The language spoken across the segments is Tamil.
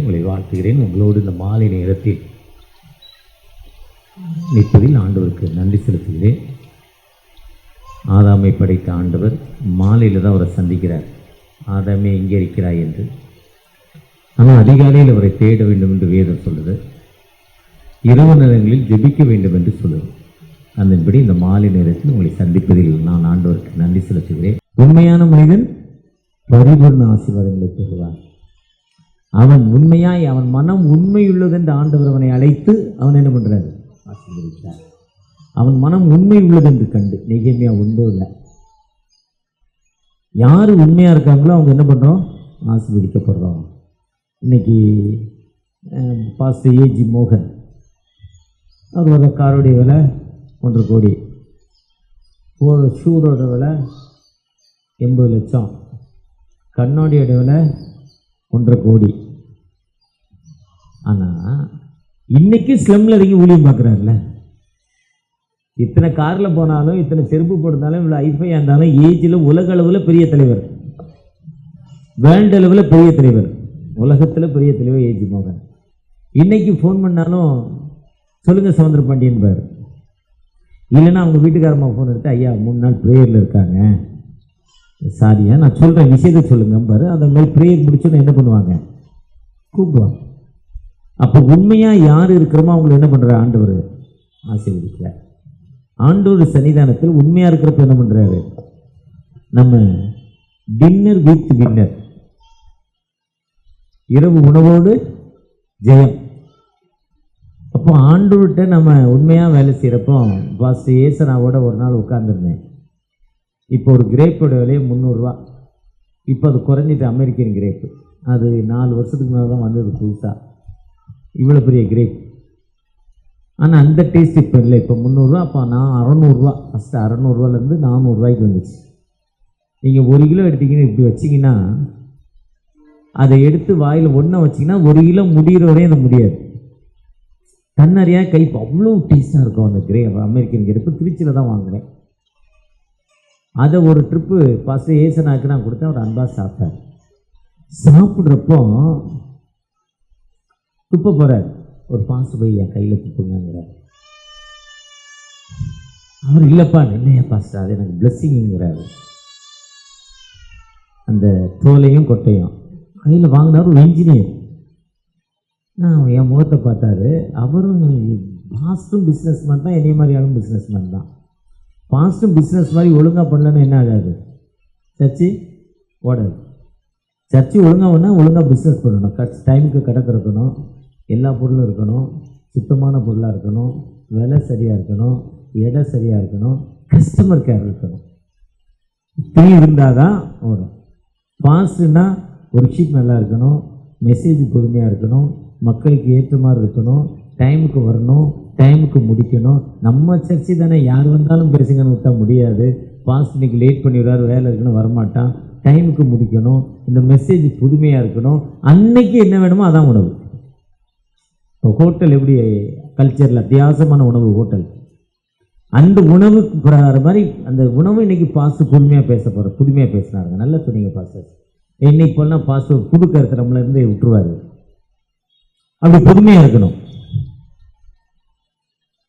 உங்களை வாழ்த்துகிறேன். உங்களோடு இந்த மாலை நேரத்தில் நிற்பதில் ஆண்டவருக்கு நன்றி செலுத்துகிறேன். ஆதாமை படைத்த ஆண்டவர் மாலையில் தான் அவரை சந்திக்கிறார். ஆதாமே எங்கே இருக்கிறாய் என்று. ஆனால் அதிகாலையில் அவரை தேட வேண்டும் என்று வேதம் சொல்லுது. இரவு நேரங்களில் ஜெபிக்க வேண்டும் என்று சொல்லுது. அதன்படி இந்த மாலை நேரத்தில் உங்களை சந்திப்பதில் நான் ஆண்டவருக்கு நன்றி செலுத்துகிறேன். உண்மையான மனிதன் பரிபூர்ண ஆசீர்வாதங்களை பெறுவான். அவன் உண்மையாய், அவன் மனம் உண்மையுள்ளது என்று ஆண்டவர் அவனை அழைத்து அவன் என்ன பண்ணுறாரு? ஆசீர்வதித்தார். அவன் மனம் உண்மை உள்ளது என்று கண்டு. நெகேமியா 9 யார் உண்மையாக இருக்காங்களோ அவங்க என்ன பண்ணுறோம்? ஆசீர்வதிக்கப்படுறோம். இன்னைக்கு பாஸ்டர் ஏஜி மோகன் அவர் வர காரோடைய விலை 1 கோடி, ஒரு ஷூரோட விலை 80 லட்சம், கண்ணாடியோட விலை 1.5 கோடி. ஆனால் இன்னைக்கு ஸ்லம்ல இறங்கி ஊழியம் பார்க்குறாருல்ல. இத்தனை காரில் போனாலும், இத்தனை செருப்பு போட்டிருந்தாலும், இவ்வளோ ஐஃபையாக இருந்தாலும், ஏஜில் உலக அளவில் பெரிய தலைவர், வேர்ல்டு அளவில் பெரிய தலைவர், உலகத்தில் பெரிய தலைவர் ஏஜி மோகன். இன்னைக்கு ஃபோன் பண்ணாலும் சொல்லுங்கள் சவுந்தர பாண்டியன் பார். இல்லைன்னா அவங்க வீட்டுக்காரம்மா ஃபோன் எடுத்து, ஐயா 3 நாள் ப்ரேயரில் இருக்காங்க, சாரியா நான் சொல்கிறேன் விஷயத்தை சொல்லுங்க பாரு. அந்த மாதிரி ப்ரேயர் முடிச்சோன்னு என்ன பண்ணுவாங்க? கூப்பிடுவாங்க. அப்போ உண்மையாக யார் இருக்கிறோமோ அவங்களை என்ன பண்ணுற ஆண்டவர் ஆசீர்வதிக்கிறார். ஆண்டவர் சன்னிதானத்தில் உண்மையாக இருக்கிறப்ப என்ன பண்ணுறாரு? நம்ம டின்னர் வித் வின்னர், இரவு உணவோடு ஜெயம். அப்போ ஆண்டவர்கிட்ட நம்ம உண்மையாக வேலை செய்கிறப்போ, பாஸ்டர் ஏசனாவோட ஒரு நாள் உட்காந்துருந்தேன். இப்போ ஒரு கிரேப்போட விலையை 300 ரூபா. இப்போ அது குறைஞ்சிட்டு அமெரிக்கன் கிரேப்பு. அது 4 வருஷத்துக்கு மேலே தான் வந்தது புதுசாக, இவ்வளோ பெரிய கிரேப். ஆனால் அந்த டேஸ்ட் இப்போ இல்லை. இப்போ 300 ரூபா. அப்போ நான் 600 ரூபா. ஃபஸ்ட்டு 600 ரூபாலேருந்து 400 ரூபாய்க்கு வந்துச்சு. நீங்கள் 1 கிலோ எடுத்தீங்கன்னு இப்படி வச்சிங்கன்னா, அதை எடுத்து வாயில் ஒன்றை வச்சிங்கன்னா 1 கிலோ முடிகிற வரையும் அது முடியாது. தன்னறியாக கைப்பு அவ்வளோ டேஸ்ட்டாக இருக்கும் அந்த அமெரிக்கன் கிரேப்பு. திருச்சியில் தான் வாங்கினேன். அதை ஒரு ட்ரிப்பு பாஸ்டர் ஏசனாக்கு நான் கொடுத்தேன். அவர் அன்பாக சாப்பிட்டார். சாப்பிட்றப்போ துப்ப போகிறார். ஒரு பாஸ்டர் போய் என் கையில் துப்புங்கிறார். அவர் இல்லைப்பா என்னையா பாஸ்டர், அது எனக்கு பிளெஸ்ஸிங்கிறாரு. அந்த தோலையும் கொட்டையும் கையில் வாங்கினார். ஒரு இன்ஜினியர். நான் என் முகத்தை பார்த்தாரு. அவரும் பாஸ்டும் பிஸ்னஸ் மேன் தான், என்னைய மாதிரி ஆளும் பிஸ்னஸ் மேன் தான். பாஸ்டும் பிஸ்னஸ் மாதிரி ஒழுங்காக பண்ணலன்னு என்ன ஆகாது? சர்ச்சு ஓடாது. சர்ச்சு ஒழுங்காக ஒன்றா ஒழுங்காக பிஸ்னஸ் பண்ணணும். டைமுக்கு கடை திறக்கணும், எல்லா பொருளும் இருக்கணும், சுத்தமான பொருளாக இருக்கணும், விலை சரியாக இருக்கணும், எடை சரியாக இருக்கணும், கஸ்டமர் கேர் இருக்கணும். இப்படி இருந்தால் தான் வரும். பாஸ்ட்னா ஒரு ஷீட் நல்லா இருக்கணும், மெசேஜ் பொறுமையாக இருக்கணும், மக்களுக்கு ஏற்ற மாதிரி இருக்கணும், டைமுக்கு வரணும், டைமுக்கு முடிக்கணும். நம்ம சர்ச்சு தானே, யார் வந்தாலும் பேசுங்கன்னு விட்டால் முடியாது. பாஸ்ட் இன்னைக்கு லேட் பண்ணிவிடாரு, வேலை இருக்குன்னு வரமாட்டான். டைமுக்கு முடிக்கணும், இந்த மெசேஜ் புதுமையாக இருக்கணும். அன்னைக்கு என்ன வேணுமோ அதான் உணவு. இப்போ ஹோட்டல் எப்படி கல்ச்சரில் வித்தியாசமான உணவு ஹோட்டல், அந்த உணவுக்கு போகிற மாதிரி அந்த உணவு இன்னைக்கு பாஸ்ட் புதுமையாக பேச போகிற, புதுமையாக பேசினாருங்க. நல்லா சொன்னீங்க பாஸ்டர். இன்னைக்கு போனால் பாஸ்ட் புது கருத்து நம்மளேருந்து விட்டுருவாரு. அப்படி புதுமையாக இருக்கணும்.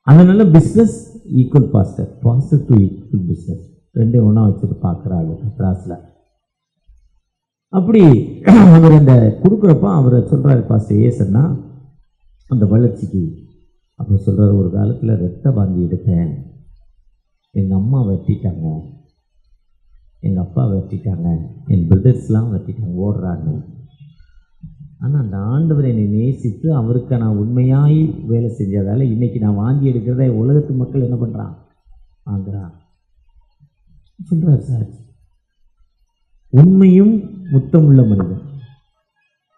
அதனால business equal pastor, pastor to equal business, 2 ஒன்றா வச்சுட்டு பார்க்குறாரு கிளாஸில். அப்படி அவர் அந்த கொடுக்குறப்ப அவர் சொல்கிறாரு பாஸ்டர் ஏசன்னா அந்த வளர்ச்சிக்கு. அப்போ சொல்கிறார், ஒரு காலத்தில் ரத்த வாங்கி எடுத்தேன், எங்கள் அம்மா வெட்டிட்டாங்க, எங்கள் அப்பா வெட்டிட்டாங்க, என் பிரதர்ஸ்லாம் வெட்டிட்டாங்க, ஓடுறாங்க. ஆனால் அந்த ஆண்டவர் என்னை நேசித்து அவருக்கு நான் உண்மையாய் வேலை செஞ்சதால் இன்றைக்கி நான் வாங்கி எடுக்கிறத உலகத்து மக்கள் என்ன பண்ணுறான்? வாங்குறான் சொல்கிறார் சார். உண்மையும் முத்தமுள்ள மனிதன்,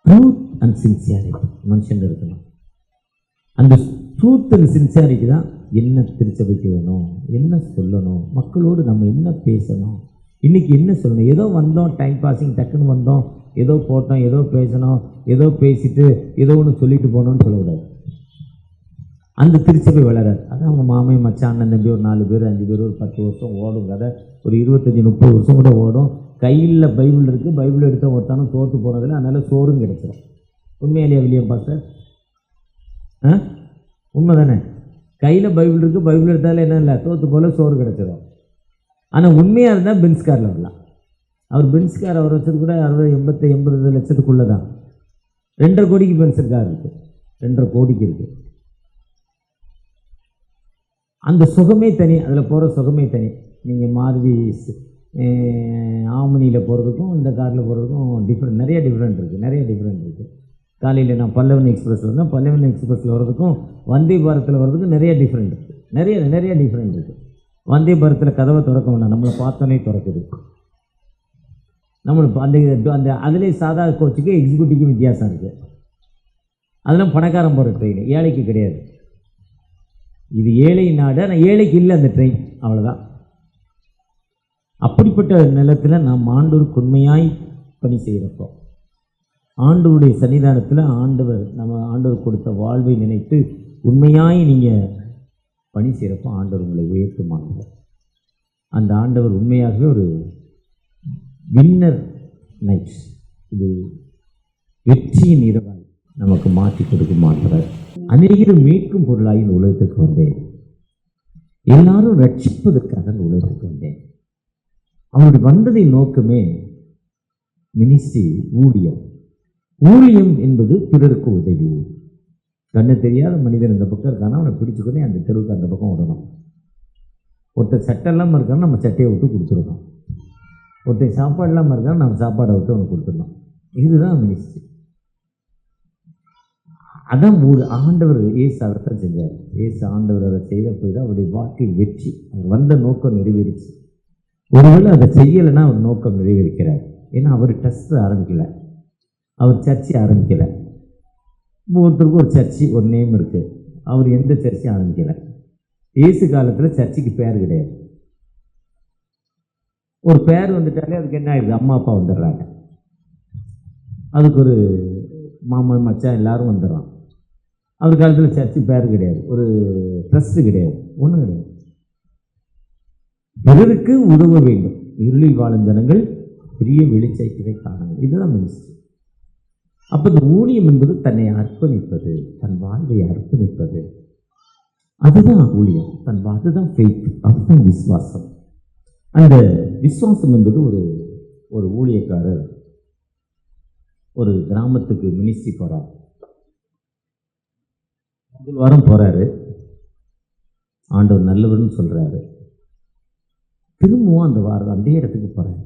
ட்ரூத் அண்ட் சின்சியாரிட்டி மனுஷன் இருக்கணும். அந்த ட்ரூத் அண்ட் சின்சியாரிட்டி தான் என்ன திருச்சபைக்கு வேணும், என்ன சொல்லணும், மக்களோடு நம்ம என்ன பேசணும், இன்றைக்கி என்ன சொல்லணும். ஏதோ வந்தோம் டைம் பாஸிங், டக்குன்னு வந்தோம், ஏதோ போட்டோம், ஏதோ பேசணும், ஏதோ பேசிட்டு ஏதோ ஒன்று சொல்லிட்டு போகணும்னு சொல்லக்கூடாது. அந்த திருச்சபை வளராது. அதான் அவங்க மாமே மச்சான் அண்ணன் தம்பி ஒரு 4 பேர் 5 பேர் ஒரு 10 வருஷம் ஓடும் கதை, ஒரு 25-30 வருஷம் கூட ஓடும். கையில் பைபிள் இருக்குது, பைபிள் எடுத்த ஒருத்தானும் தோற்று போனதில்லை. அதனால் சோறும் கிடைச்சிடும். உண்மையிலேயே வில்லியம் பாஸ்டர்? உண்மை தானே? கையில் பைபிள் இருக்குது, பைபிள் எடுத்தாலும் என்ன இல்லை, தோற்று போல சோறு கிடச்சிடும். ஆனால் உண்மையாக இருந்தால் பென்ஸ்காரில் வரலாம். அவர் பென்ஸ்கார் அவர் வச்சது கூட 60-80 லட்சத்துக்குள்ளே தான். 2.5 கோடிக்கு பென்ஸ்கார் இருக்குது, 2.5 கோடிக்கு இருக்குது. அந்த சுகமே தனி, அதில் போகிற சுகமே தனி. நீங்கள் மாருதி ஆமனியில் போகிறதுக்கும் இந்த காரில் போகிறதுக்கும் நிறைய டிஃப்ரெண்ட் இருக்குது. காலையில் நான் பல்லவன் எக்ஸ்பிரஸில் வந்தேன், பல்லவன் எக்ஸ்பிரஸில் வர்றதுக்கும் வந்தே பாரத்தில் வர்றதுக்கும் நிறைய டிஃப்ரெண்ட் இருக்குது. நிறைய டிஃப்ரெண்ட் இருக்குது. வந்தே பாரத்தில் கதவை திறக்க வேண்டாம், நம்மளை பார்த்தோன்னே திறக்குது. நம்மளுக்கு அந்த அதிலே சாதா கோச்சுக்கு எக்ஸிக்யூட்டிவ்க்கும் வித்தியாசம் இருக்குது. அதெல்லாம் பணக்காரன் போகிற ட்ரெயின், ஏழைக்கு கிடையாது. இது ஏழை நாடு, ஆனால் ஏழைக்கு இல்லை அந்த ட்ரெயின், அவ்வளோதான். அப்படிப்பட்ட நிலத்தில் நாம் ஆண்டவருக்கு உண்மையாய் பணி செய்கிறப்போ, ஆண்டவருடைய சன்னிதானத்தில் ஆண்டவர் கொடுத்த வாழ்வை நினைத்து உண்மையாய் நீங்கள் பணி செய்கிறப்போ ஆண்டவர் உங்களை உயர்த்துமாங்க. அந்த ஆண்டவர் உண்மையாகவே ஒரு வின்னர் நைட்ஸ், இது வெற்றியின் இரவாய் நமக்கு மாற்றி கொடுக்குமான்றார். அநேகரும் மீட்கும் பொருளாய் இந்த உலகத்துக்கு வந்தேன், எல்லாரும் ரட்சிப்பதற்காக இந்த உலகத்துக்கு வந்தேன். அவருடைய வந்ததின் நோக்கமே மினிஸ்ட்ரி, ஊழியம் என்பது பிறருக்கு உதவி. கண்ணு தெரியாத மனிதன் இந்த பக்கம் இருக்கானா, அவனை பிடிச்சுக்கொண்டே அந்த தெருவுக்கு அந்த பக்கம் விடணும். ஒருத்தர் சட்டை இல்லாமல் இருக்கான்னு நம்ம சட்டையை விட்டு கொடுத்துடணும். ஒருத்தர் சாப்பாடு இல்லாமல் இருக்கான்னு நம்ம சாப்பாடை விட்டு அவனுக்கு கொடுத்துடணும். இதுதான் மினிஸ்ட்ரி. அதான் ஆண்டவர் ஏசு அதைத்தான் செஞ்சார். ஏசு ஆண்டவர் அதை செய்த போய் தான் அவருடைய வாழ்க்கை வெற்றி, அவர் வந்த நோக்கம் நிறைவேறிச்சு. ஒருவேளை அதை செய்யலைன்னா அவர் நோக்கம் நிறைவேறிக்கிறார். ஏன்னா அவர் டெஸ்ட் ஆரம்பிக்கலை, அவர் சர்ச்சை ஆரம்பிக்கலை. ஒவ்வொருத்தருக்கும் ஒரு சர்ச்சு, ஒரு நேம் இருக்குது. அவர் எந்த சர்ச்சையும் ஆரம்பிக்கலை. ஏசு காலத்தில் சர்ச்சுக்கு பேர் கிடையாது. ஒரு பேர் வந்துட்டாலே அதுக்கு என்ன ஆயிடுது, அம்மா அப்பா வந்துடுறாங்க, அதுக்கு ஒரு மாமா மச்சான் எல்லாரும் வந்துடுறான். அவர் காலத்தில் சர்ச்சு பேர் கிடையாது, ஒரு ட்ரஸ்ட்டு கிடையாது, ஒன்றும் கிடையாது. பிறருக்கு உதவ வேண்டும், இருளில் வாழும் ஜனங்கள் பெரிய வெளிச்சத்தை காணுங்கள். இதுதான் மினிஸ்ட்ரி. அப்போ இந்த ஊழியம் என்பது தன்னை அர்ப்பணிப்பது, தன் வாழ்வை அர்ப்பணிப்பது, அதுதான் ஊழியம். அதுதான் ஃபெய்த், அதுதான் விசுவாசம். அந்த விசுவாசம் என்பது ஒரு ஊழியக்காரர் ஒரு கிராமத்துக்கு மினிஸ்ட்ரி போகிறார். முதல் வாரம் போகிறாரு, ஆண்டவர் நல்லவர்னு சொல்கிறாரு. திரும்பவும் அந்த வாரம் அதே இடத்துக்கு போகிறார்.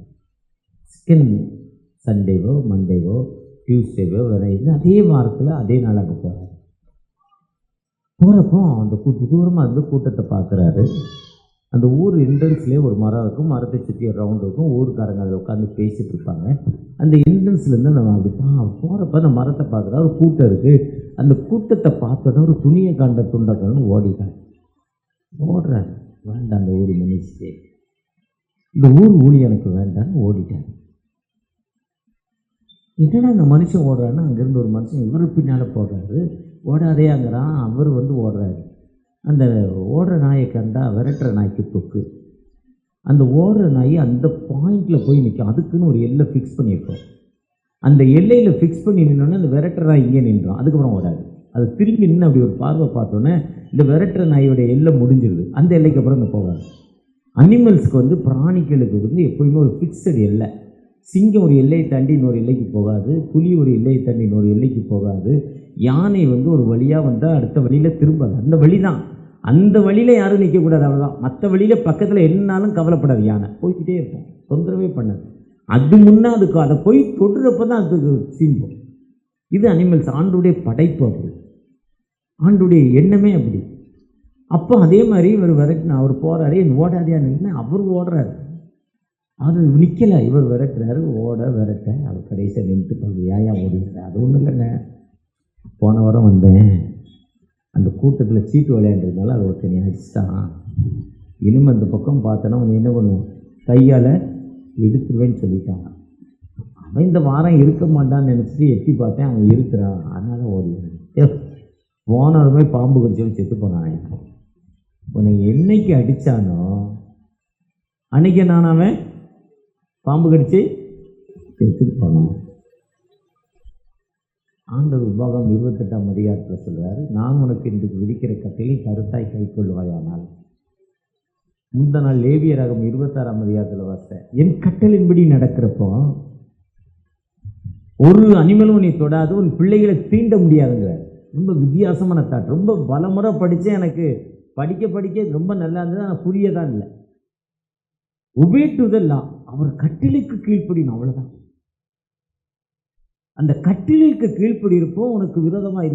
செகண்ட் சண்டேவோ மண்டேவோ டியூஸ்டேவோ வேறு அதே வாரத்தில் அதே நாள் அங்கே போகிறார். போகிறப்போ அந்த தூரமாக இருந்து கூட்டத்தை பார்க்குறாரு. அந்த ஊர் என்ட்ரன்ஸ்லேயே ஒரு மரம் இருக்கும், மரத்தை சுற்றி ஒரு ரவுண்ட் இருக்கும். ஊருக்காரங்க அதில் உட்காந்து பேசிகிட்டு இருப்பாங்க. அந்த என்ட்ரன்ஸ்லேருந்து நம்ம அப்படி போகிறப்ப அந்த மரத்தை பார்க்குறா, ஒரு கூட்டம் இருக்குது. அந்த கூட்டத்தை பார்த்தோன்னா ஒரு துணியை காண்ட துண்டக்கன்னு ஓடுறாரு. வேண்டாம், அந்த ஊர் மினிஸ்ட்ரி, இந்த ஊர் ஊழி எனக்கு வேண்டான்னு ஓடிட்டார். என்னடா இந்த மனுஷன் ஓடுறாருன்னா, அங்கேருந்து ஒரு மனுஷன் இவர் பின்னால் போடுறாரு. ஓடாதேங்கிறான், அவர் ஓடுறாரு. அந்த ஓடுற நாயை கண்டா விரட்டுற நாய்க்கு தொக்கு. அந்த ஓடுற நாய் அந்த பாயிண்டில் போய் நிற்கும். அதுக்குன்னு ஒரு எல்லை ஃபிக்ஸ் பண்ணியிருக்கோம். அந்த எல்லையில் ஃபிக்ஸ் பண்ணி நின்னோன்னே அந்த விரட்டுற நாய் இங்கே நின்றோம். அதுக்கப்புறம் ஓடாது. அது திரும்பி நின்று அப்படி ஒரு பார்வை பார்த்தோன்னே இந்த விரட்டுற நாயோட எல்லை முடிஞ்சிருது. அந்த எல்லைக்கு அப்புறம் இந்த போகாது. அனிமல்ஸ்க்கு பிராணிகளுக்கு எப்போயுமே ஒரு ஃபிக்ஸடு எல்லை. சிங்கம் ஒரு எல்லையை தாண்டி இன்னொரு எல்லைக்கு போகாது, புலி ஒரு எல்லையை தாண்டி இன்னொரு எல்லைக்கு போகாது, யானை ஒரு வழியாக வந்தால் அடுத்த வழியில் திரும்பாது. அந்த வழி தான், அந்த வழியில் யாரும் நிற்கக்கூடாது, அவ்வளோதான். மற்ற வழியில் பக்கத்தில் என்னாலும் கவலைப்படாது, யானை போய்கிட்டே இருக்கும், தொந்தரவே பண்ணாது. அது முன்னே அதுக்கு அதை போய் தொடுறப்ப தான் அதுக்கு சீன்போம். இது அனிமல்ஸ், ஆண்டுடைய படைப்பு அப்படி, ஆண்டுடைய எண்ணமே அப்படி. அப்போ அதே மாதிரி இவர் விரட்டினா, அவர் போகிறாரு, ஓடாதியான்னு அவர் ஓடுறாரு, அது நிற்கலை, இவர் விரட்டுறாரு, ஓட விரட்ட அவர் கடைசியாக நின்றுட்டு ஏன் ஓடுகிறார். அது ஒன்றும் இல்லைங்க, போன வாரம் வந்தேன், அந்த கூட்டத்தில் சீட்டு விளையாண்டுறதுனால அதை ஒருத்தனை அடிச்சிட்டான், இனிமேல் அந்த பக்கம் பார்த்தோன்னா அவன் என்ன பண்ணுவோம், கையால் எடுத்துருவேன்னு சொல்லிட்டான். அவன் இந்த வாரம் இருக்க மாட்டான்னு நினச்சிட்டு எட்டி பார்த்தேன், அவன் இருக்கிறான், அதனால் ஓடுவேன். போனவருமே பாம்பு கடிச்சவன் செத்து போனான். உன்னை என்னைக்கு அடித்தானோ அன்னைக்கு நான் அவன் பாம்பு கடிச்சு செத்து போனான். ஆண்டவர் உபாகம் 28ஆம் அதிகாரத்தில் சொல்கிறாரு, நான் உனக்கு இன்றைக்கு விதிக்கிற கட்டளை கருத்தாய் கைக்கொள்வாயானால். இந்த நாள் லேவியராகம் 26ஆம் அதிகாரத்தில் வாசித்தேன். என் கட்டளின்படி நடக்கிறப்போ ஒரு அனிமலும் நீ தொடாது, உன் பிள்ளைகளை தீண்ட முடியாதுங்கிற ரொம்ப வித்தியாசமான தாட். ரொம்ப பலமுறை படித்தேன், எனக்கு படிக்க ரொம்ப நல்லா இருந்தது, ஆனால் புரியதான் இல்லை. obey to the law, அவர் கட்டளைக்கு கீழ்ப்படியும், அவ்வளோதான். அந்த கட்டளைக்கு கீழ்ப்படி இருப்போம். உனக்கு விரோதமாக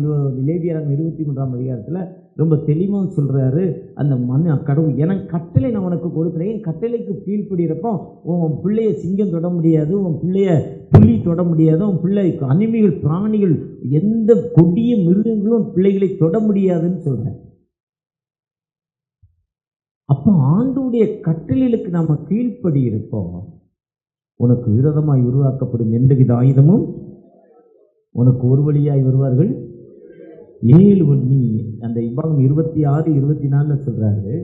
லேவியராகம் 23ஆம் அதிகாரத்தில் ரொம்ப தெளிவாக சொல்கிறாரு, அந்த கடவுள் எனக்கு கட்டளை நான் உனக்கு கொடுக்குறேன், என் கட்டளைக்கு கீழ்ப்படி இருப்போம். உன் பிள்ளைய சிங்கம் தொட முடியாது, உன் பிள்ளைய புலி தொட முடியாது, உன் பிள்ளை அனிமிகள் பிராணிகள் எந்த கொடிய மிருகங்களும் பிள்ளைகளை தொட முடியாதுன்னு சொல்கிறேன். அப்போ ஆண்டவருடைய கட்டளைகளுக்கு நாம் கீழ்ப்படி இருப்போம். உனக்கு விரோதமாய் உருவாக்கப்படும் எந்தவித ஆயுதமும் உனக்கு ஒரு வழியாய் வருவார்கள். 7 நீ அந்த இபாகம் 26, 24 சொல்றாரு,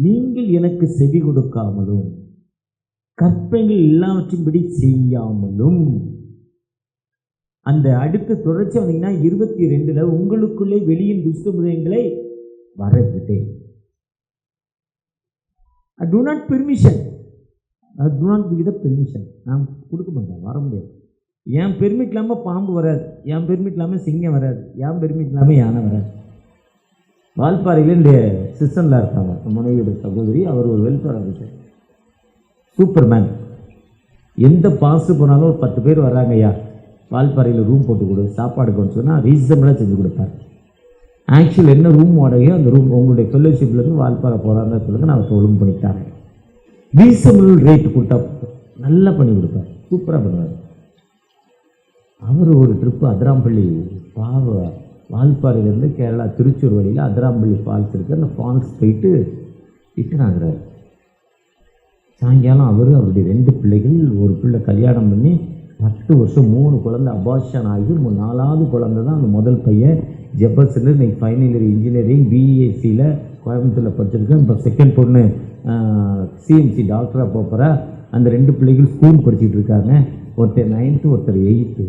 நீங்கள் எனக்கு செவி கொடுக்காமலும் கற்பனைகள் எல்லாவற்றின்படி செய்யாமலும். அந்த அடுத்த தொடர்ச்சி வந்தீங்கன்னா 22 உங்களுக்குள்ளே வெளியின் துஷ்ட மிருகங்களை வரவிட்டேன். do not permission, do not give the permission. நான் கொடுக்க மாட்டேன், வர முடியாது. என் பெர்மிட் இல்லாமல் பாம்பு வராது, என் பெர்மிட் இல்லாமல் சிங்கம் வராது, என் பெர்மிட் இல்லாமல் யானை வராது. வால்பாறையில் இந்த சிஸ்டமில் இருக்காங்க மனைவியோட சகோதரி, அவர் ஒரு வெல்ஃபேர் ஆஃபீஸர், சூப்பர்மேன். எந்த பாஸ்ட்டு போனாலும் ஒரு 10 பேர் வர்றாங்க, ஐயா வால்பாறையில் ரூம் போட்டு கொடு, சாப்பாடு கொண்டு சொன்னால் ரீசனபிளாக செஞ்சு கொடுப்பார். ஆக்சுவல் என்ன ரூம் வாடகையோ அந்த ரூம் உங்களுடைய ஃபெல்லோஷிப்லேருந்து வால்பாறை போகிறாருன்னு சொல்லுங்கள், நான் அவருக்கு ஒழுங்கு பண்ணித்தாரேன். ரீசனபிள் ரேட் கொடுத்தா நல்லா பண்ணி கொடுப்பார், சூப்பராக பண்ணுவார். அவர் ஒரு ட்ரிப்பு அதிராம்பள்ளி வால்பாறையிலேருந்து கேரளா திருச்சூர் வழியில் அதிராம்பள்ளி ஃபால்ஸ் இருக்குது, அந்த ஃபால்ஸ் போயிட்டு ரிட்டர்ன் ஆகிறார். சாயங்காலம் அவருடைய 2 பிள்ளைகள், ஒரு பிள்ளை கல்யாணம் பண்ணி 10 வருஷம் 3 குழந்தை அபார்ஷன் ஆகி 4வது குழந்தை தான் அந்த முதல் பையன். ஜெபர்சன் இன்னைக்கு ஃபைனல் இயர் இன்ஜினியரிங் பிஎஸ்சியில் கோயம்புத்தூரில் படிச்சிருக்கேன். இப்போ செகண்ட் பொண்ணு சிஎம்சி டாக்டராக போகிறா. அந்த 2 பிள்ளைகள் ஸ்கூல் படிச்சுட்டு இருக்காங்க. ஒருத்தர் 9th, ஒருத்தர் 8th.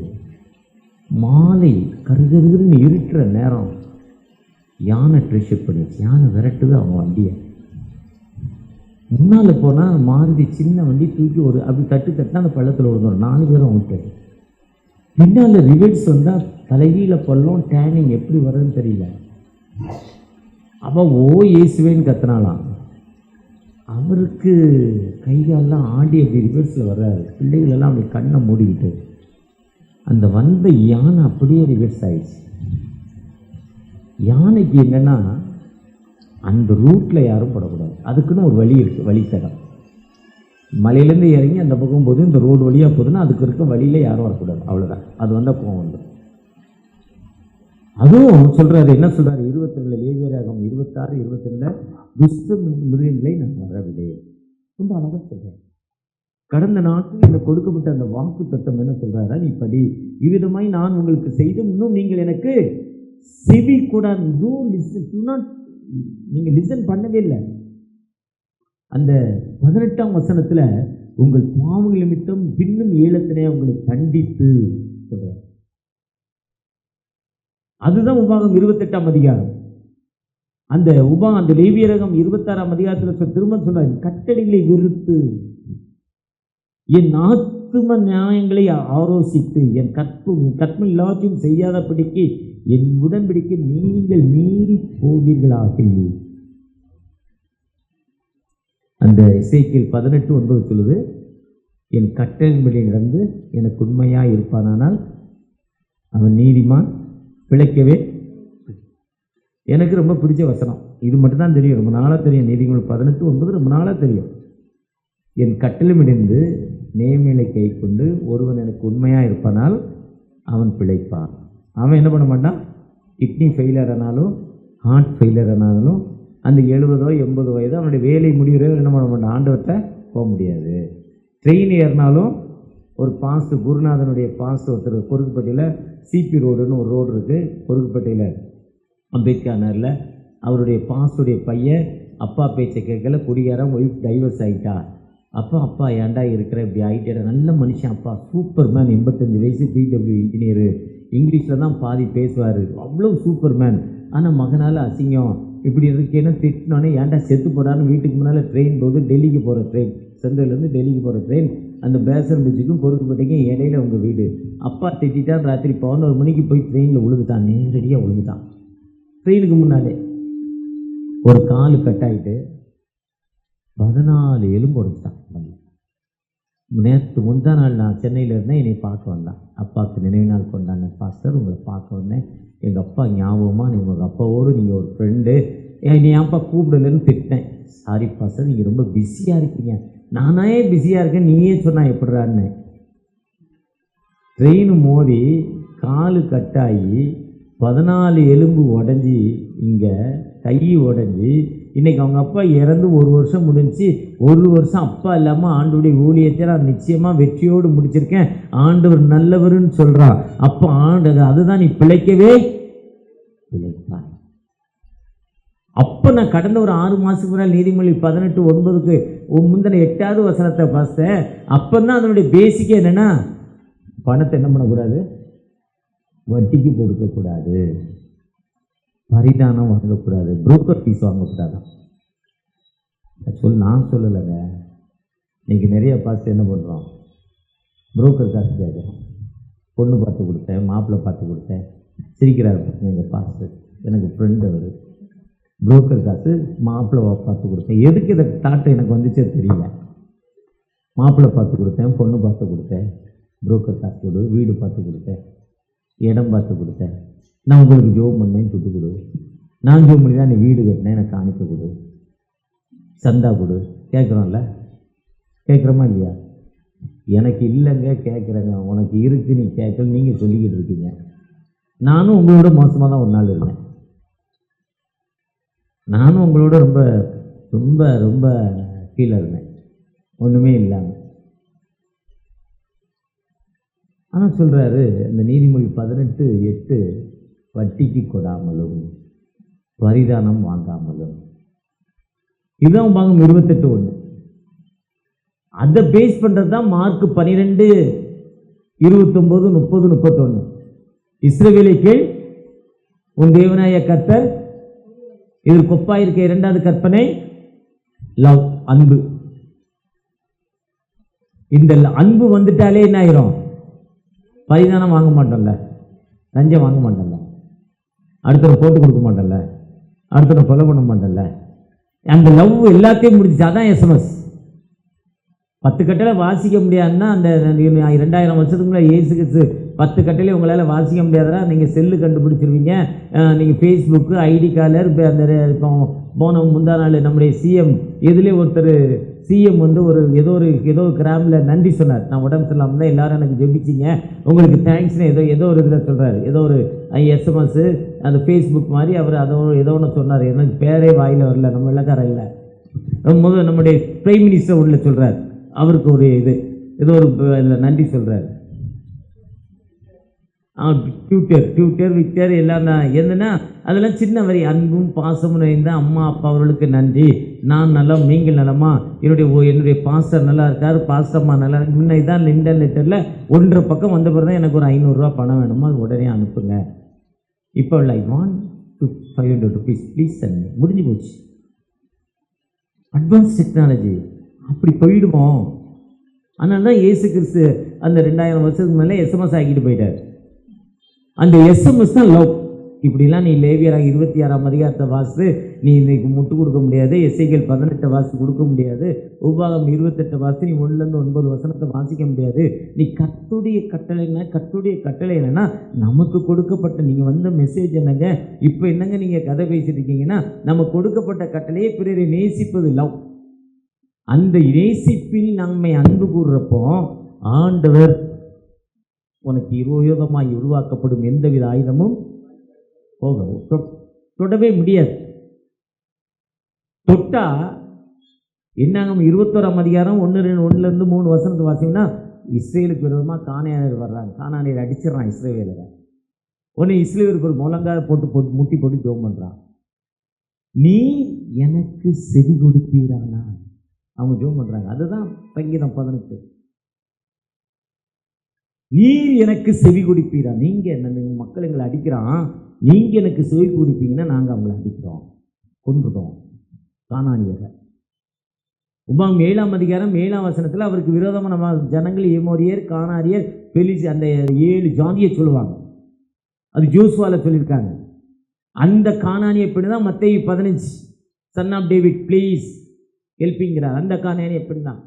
மாலை கருகருன்னு இருக்கிற நேரம் யானை ட்ரெஷர் பண்ணிச்சு. யானை விரட்டுது அவன் வண்டியை. முன்னால் போனால் மாருதி சின்ன வண்டி தூக்கி ஒரு அப்படி தட்டுனா அந்த பள்ளத்தில் விழுந்துடும். 4 பேரும் அவுட்டு. பின்னால் ரிவர்ஸ் வந்தால் தலைகீழ பள்ளம், டேனிங் எப்படி வருதுன்னு தெரியல. அவன் இயேசுவேன்னு கத்துனாலாம். அவருக்கு கைகாலெலாம் ஆடி அப்படி ரிவர்ஸில் வர்றாரு. பிள்ளைகளெல்லாம் அப்படி கண்ணை மூடிக்கிட்டு அந்த வந்த யானை அப்படியே ரிவர்ஸ் ஆயிடுச்சு. யானைக்கு என்னென்னா அந்த ரூட்டில் யாரும் போடக்கூடாது, அதுக்குன்னு ஒரு வழி இருக்குது, வழித்தடம். மலையிலேருந்து இறங்கி அந்த பக்கம் போது இந்த ரோடு வழியாக போகுதுன்னா அதுக்கு இருக்க வழியில் யாரும் வரக்கூடாது, அவ்வளோதான். அது வந்தால் போக வந்துடும். அதுவும் சொல்கிறாரு, என்ன சொல்கிறாரு 22 லேவியராகம் 26, 22 துஷ்ட மிருகங்களை நான் வரவில்லை. ரொம்ப அழகாக சொல்கிறேன். கடந்த நாட்கள் எனக்கு கொடுக்கப்பட்ட அந்த வாக்கு தத்துவம் என்ன சொல்கிறாரா, நீ படி, இவ்விதமாய் நான் உங்களுக்கு செய்தும் இன்னும் நீங்கள் எனக்கு செவி கூடாது. நீங்கள் லிசன் பண்ணவே இல்லை. அந்த 18ஆம் வசனத்தில் உங்கள் பாவங்கள் நிமித்தம் பின்னும் ஏலத்தினே உங்களை தண்டித்து சொல்கிறார். அதுதான் உபாகம் 28ஆம் அதிகாரம். அந்த லேவியராகம் 26ஆம் அதிகாரத்தில் திரும்ப சொல்றார், கட்டளைகளை வெறுத்து என் ஆத்தும நியாயங்களை ஆலோசித்து என் கற்பனை எல்லாத்தையும் செய்யாதபடிக்கு என் உடன்படிக்கை நீங்கள் மீறி போவீர்களாக. அந்த எசேக்கியேல் 18:9 சொல்லுது, என் கட்டளையின்படி நடந்து எனக்கு உண்மையாக இருப்பானால் அவன் நீதிமான், பிழைக்கவே. எனக்கு ரொம்ப பிடிச்ச வசனம் இது மட்டும்தான் தெரியும், ரொம்ப நாளாக தெரியும். நீதிமொழி 18:9 ரொம்ப நாளாக தெரியும். என் கட்டளையிலிருந்து நேர்மையை கை கொண்டு ஒருவன் எனக்கு உண்மையாக இருப்பானால் அவன் பிழைப்பான். அவன் என்ன பண்ண மாட்டான், கிட்னி ஃபெயிலியர் ஆனாலும் ஹார்ட் ஃபெயிலியர் ஆனாலும் அந்த 70 80 வயது அவனுடைய வேலை முடிகிற என்ன பண்ண மாட்டான், ஆண்டவர்கிட்ட போக முடியாது. ட்ரெயின் ஏறினாலும் ஒரு பாஸ்ட் குருநாதனுடைய பாஸ்ட் ஒருத்தர் கொருக்குப்பேட்டையில் சிபி ரோடுன்னு ஒரு ரோடு இருக்குது, கொருக்குப்பேட்டையில் அம்பேத்கர் நகரில். அவருடைய பாஸ்டுடைய பையன் அப்பா பேச்சை கேட்கல, குடிகாரம், ஒய்ஃப் டைவர்ஸ் ஆகிட்டா. அப்பா ஏன்டா இருக்கிற இப்படி ஆகிட்டே, நல்ல மனுஷன் அப்பா, சூப்பர் மேன், 85 வயசு, பிடபிள்யூ இன்ஜினியரு, இங்கிலீஷில் தான் பாதி பேசுவார், அவ்வளோ சூப்பர் மேன். ஆனால் மகனால் அசிங்கம் இப்படி இருக்கேன்னு திட்டினோன்னே ஏன்டா செத்து போடான்னு வீட்டுக்கு முன்னால் ட்ரெயின் போகுது, டெல்லிக்கு போகிற ட்ரெயின், சென்ட்ரல்லேருந்து டெல்லிக்கு போகிற ட்ரெயின். அந்த பேசன் பிரிட்ஜுக்கும் பொருட்பட்டிக்கும் இடையில உங்கள் வீடு. அப்பா திட்டான், ராத்திரி 11 மணிக்கு போய் ட்ரெயினில் விழுந்துட்டான், நேரடியாக விழுந்துட்டான். ட்ரெயினுக்கு முன்னாலே ஒரு காலு கட்டாயிட்டு 14 எலும்பு உடைச்சிட்டான். நேற்று முந்தா நாள் நான் சென்னையில் இருந்தேன், என்னை பார்க்க வந்தான். அப்பாவுக்கு நினைவு நாள் கொண்டாடின பாஸ்டர், உங்களை பார்க்க வந்தேன். எங்கள் அப்பா ஞாபகமாக நீங்கள் உங்கள் அப்பாவோடு நீங்கள் ஒரு ஃப்ரெண்டு, நீ அப்பா கூப்பிடலன்னு திட்டேன். சாரி பாஸ்டர், நீங்கள் ரொம்ப பிஸியாக இருக்கீங்க. நானே பிஸியாக இருக்கேன், நீயே சொன்னா எப்படிறான்னு. ட்ரெயின் மோதி காலு கட்டாகி 14 எலும்பு உடஞ்சி, இங்கே கை உடஞ்சி, இன்றைக்கி அவங்க அப்பா இறந்து 1 வருஷம் முடிஞ்சு. 1 வருஷம் அப்பா இல்லாமல் ஆண்டவருடைய ஊழியத்தை நான் நிச்சயமாக வெற்றியோடு முடிச்சிருக்கேன். ஆண்டவர் நல்லவருன்னு சொல்கிறான். அப்போ அதுதான் நீ பிழைக்கவே பிழைப்பாய். அப்போ நான் கடந்த ஒரு 6 மாதத்துக்கு முன்னால் நீதிமொழி 18:9க்கு முந்தின 8வது வசனத்தை பார்த்தேன். அப்போ தான் அதனுடைய பேசிக்கே என்னென்னா, பணத்தை என்ன பண்ணக்கூடாது, வட்டிக்கு கொடுக்கக்கூடாது, பரிதானம் வாங்கக்கூடாது, புரோக்கர் ஃபீஸ் வாங்கக்கூடாது. நான் சொல்லலைங்க. இன்றைக்கி நிறைய பாஸ்டர் என்ன பண்ணுறோம், புரோக்கர் காசு கேட்குறோம். பொண்ணு பார்த்து கொடுத்தேன், மாப்பிள்ளை பார்த்து கொடுத்தேன், சிரிக்கிறார் எங்கள் பாஸ்டர், எனக்கு ஃப்ரெண்டு அவர். புரோக்கர் காசு மாப்பிள்ளை பார்த்து கொடுத்தேன். எதுக்கு இதை தாட்டை எனக்கு வந்துச்சே தெரியல. மாப்பிள்ளை பார்த்து கொடுத்தேன், பொண்ணு பார்த்து கொடுத்தேன், புரோக்கர் காசு கொடு, வீடு பார்த்து கொடுத்தேன், இடம் பார்த்து கொடுத்தேன், நான் உங்களுக்கு ஜோம் பண்ணேன்னு துட்டு கொடு, நான் ஜோம் பண்ணி தான் நீ வீடு கட்டினேன், எனக்கு காணிக்க கொடு, சந்தா கொடு. கேட்குறோம்ல, கேட்குறோமா இல்லையா? எனக்கு இல்லைங்க, கேட்குறேங்க. உனக்கு இருக்குது, நீ கேட்கல, நீங்கள் சொல்லிக்கிட்டு இருக்கீங்க. நானும் உங்களோட மோசமாக தான் ஒரு நாள் இருந்தேன். நானும் உங்களோட ரொம்ப ரொம்ப ரொம்ப கீழே இருந்தேன், ஒன்றுமே இல்லாமல். ஆனால் சொல்கிறாரு இந்த நீதிமொழி 18:8, வட்டிக்கு கொடாமலும் பரிதானம் வாங்காமலும். இதுதான் பாகம் 28:1. அதை பேஸ் பண்ணுறது தான் மார்க் 12:29, 30, 31. இஸ்ரவேலை கேள், உன் தேவனாய கர்த்தர். இதில் கொப்பாயிருக்க 2வது கற்பனை லவ், அன்பு. இந்த அன்பு வந்துட்டாலே என்ன ஆயிரும், பரிதானம் வாங்க மாட்டோம்ல, லஞ்சம் வாங்க மாட்டோம்ல, அடுத்தவங்க போட்டு கொடுக்க மாட்டோம்ல, அடுத்தவங்க கொலை பண்ண மாட்டோம்ல. அந்த லவ் எல்லாத்தையும் முடிச்சு. அதான் எஸ்எம்எஸ். 10 கட்டளை வாசிக்க முடியாதுன்னா, அந்த 2000 வருஷத்துக்கு முன்னாடி இயேசு கிறிஸ்து 10 கட்டளை உங்களால் வாசிக்க முடியாதா? நீங்கள் செல்லு கண்டுபிடிச்சிருவீங்க, நீங்கள் ஃபேஸ்புக்கு, ஐடி காலர். இப்போ அந்த இப்போ போன முந்தா நாள் நம்முடைய சிஎம், எதுலேயே ஒருத்தர் சிஎம் வந்து ஏதோ ஒரு கிராமில் நன்றி சொன்னார். நான் உடம்பு சொல்லாமல் தான் எல்லாரும் எனக்கு ஜெபிச்சிங்க, உங்களுக்கு தேங்க்ஸ்னு ஏதோ ஒரு இதில் சொல்கிறார். ஏதோ ஒரு எஸ்எம்எஸ்ஸு, அந்த ஃபேஸ்புக் மாதிரி அவர் ஏதோ ஒன்று சொன்னார். எனக்கு பேரே வாயில் வரல, நம்ம வெள்ளக்காரன் இல்லை. முதல் நம்முடைய பிரைம் மினிஸ்டர் உள்ள சொல்கிறார், அவருக்கு ஒரு ஏதோ ஒரு நன்றி சொல்கிறார். ட்விட்டர் விக்டர் எல்லாம் தான். என்னன்னா அதெல்லாம் சின்ன வரி. அன்பும் பாசமும் நிறைந்த அம்மா அப்பா அவர்களுக்கு நன்றி, நான் நலம், நீங்கள் நலமா, என்னுடைய பாஸ்டர் நல்லா இருக்கார், பாஸ்டர்மா நல்லா இருக்கு. முன்ன இதான் இன்டர்நெட்டில் 1.5 பக்கம் வந்த பிறகு தான் எனக்கு ஒரு 500 ரூபா பணம் வேணுமா, உடனே அனுப்புங்க. இப்போ ஐ வாண்ட் 500 rupees ப்ளீஸ் தண்ணி, முடிஞ்சு போச்சு. அட்வான்ஸ் டெக்னாலஜி அப்படி போயிடுவோம். அதனால தான் இயேசு கிறிஸ்து அந்த 2000 வருஷத்துக்கு மேலே எஸ்எம்எஸ் ஆக்கிட்டு போயிட்டார். அந்த எஸ்எம்எஸ் தான் லவ். இப்படிலாம் நீ லேவியராக 26ஆம் அதிகாரத்தை வாசித்து நீ இன்னைக்கு முட்டு கொடுக்க முடியாது, எஸ்ஐகள் 18 வாசி கொடுக்க முடியாது, உபாகம் 28 வாசி நீ 1லேருந்து 9 வசனத்தை வாசிக்க முடியாது. நீ கர்த்தருடைய கட்டளை என்னன்னா, நமக்கு கொடுக்கப்பட்ட, நீங்கள் வந்த மெசேஜ் என்னங்க, இப்போ என்னங்க நீங்கள் கதை பேசிட்டு இருக்கீங்கன்னா, நம்ம கொடுக்கப்பட்ட கட்டளையே பிறரை நேசிப்பது லவ். அந்த நேசிப்பில் நம்மை அன்பு கூறுறப்போ ஆண்டவர் உனக்கு விரோதமாய் உருவாக்கப்படும் எந்தவித ஆயுதமும் தொடவே முடியாது. தொட்டா என்னாகும்? 21ஆம் அதிகாரம் 1-2, 3 வசனத்தை வாசிங்கன்னா, இஸ்ரேலுக்கு விரோதமாக கானானியர் வர்றாங்க, கானானியர் அடிச்சிடறான் இஸ்ரேவேலரை. ஒன்று இஸ்ரேலுக்கு ஒரு முழங்கால போட்டு முட்டி போட்டு ஜெபம் பண்ணுறான், நீ எனக்கு செவி கொடுப்பீரானா, அவங்க ஜெபம் பண்ணுறாங்க. அதுதான் சங்கீதம் 18. நீர் எனக்கு செவி கொடுப்பீரா. நீங்கள் மக்கள் எங்களை அடிக்கிறான், நீங்கள் எனக்கு செவி கொடுப்பீங்கன்னா நாங்கள் அவங்களை அடிக்கிறோம், கொன்றுட்டோம். கானானியரை உபாகம் 7ஆம் அதிகாரம் 7ஆம் வசனத்தில் அவருக்கு விரோதமாக நம்ம ஜனங்கள் ஏமோரியர், கானாரியர், பெலிசி, அந்த 7 ஜாதியை சொல்லுவாங்க. அது ஜோசுவாவில் சொல்லியிருக்காங்க. அந்த கானானிய பெண் தான் மத்தேயு 15 சன் ஆஃப் டேவிட் ப்ளீஸ் ஹெல்ப்பிங்கிறார். அந்த கானானிய பெண் தான்.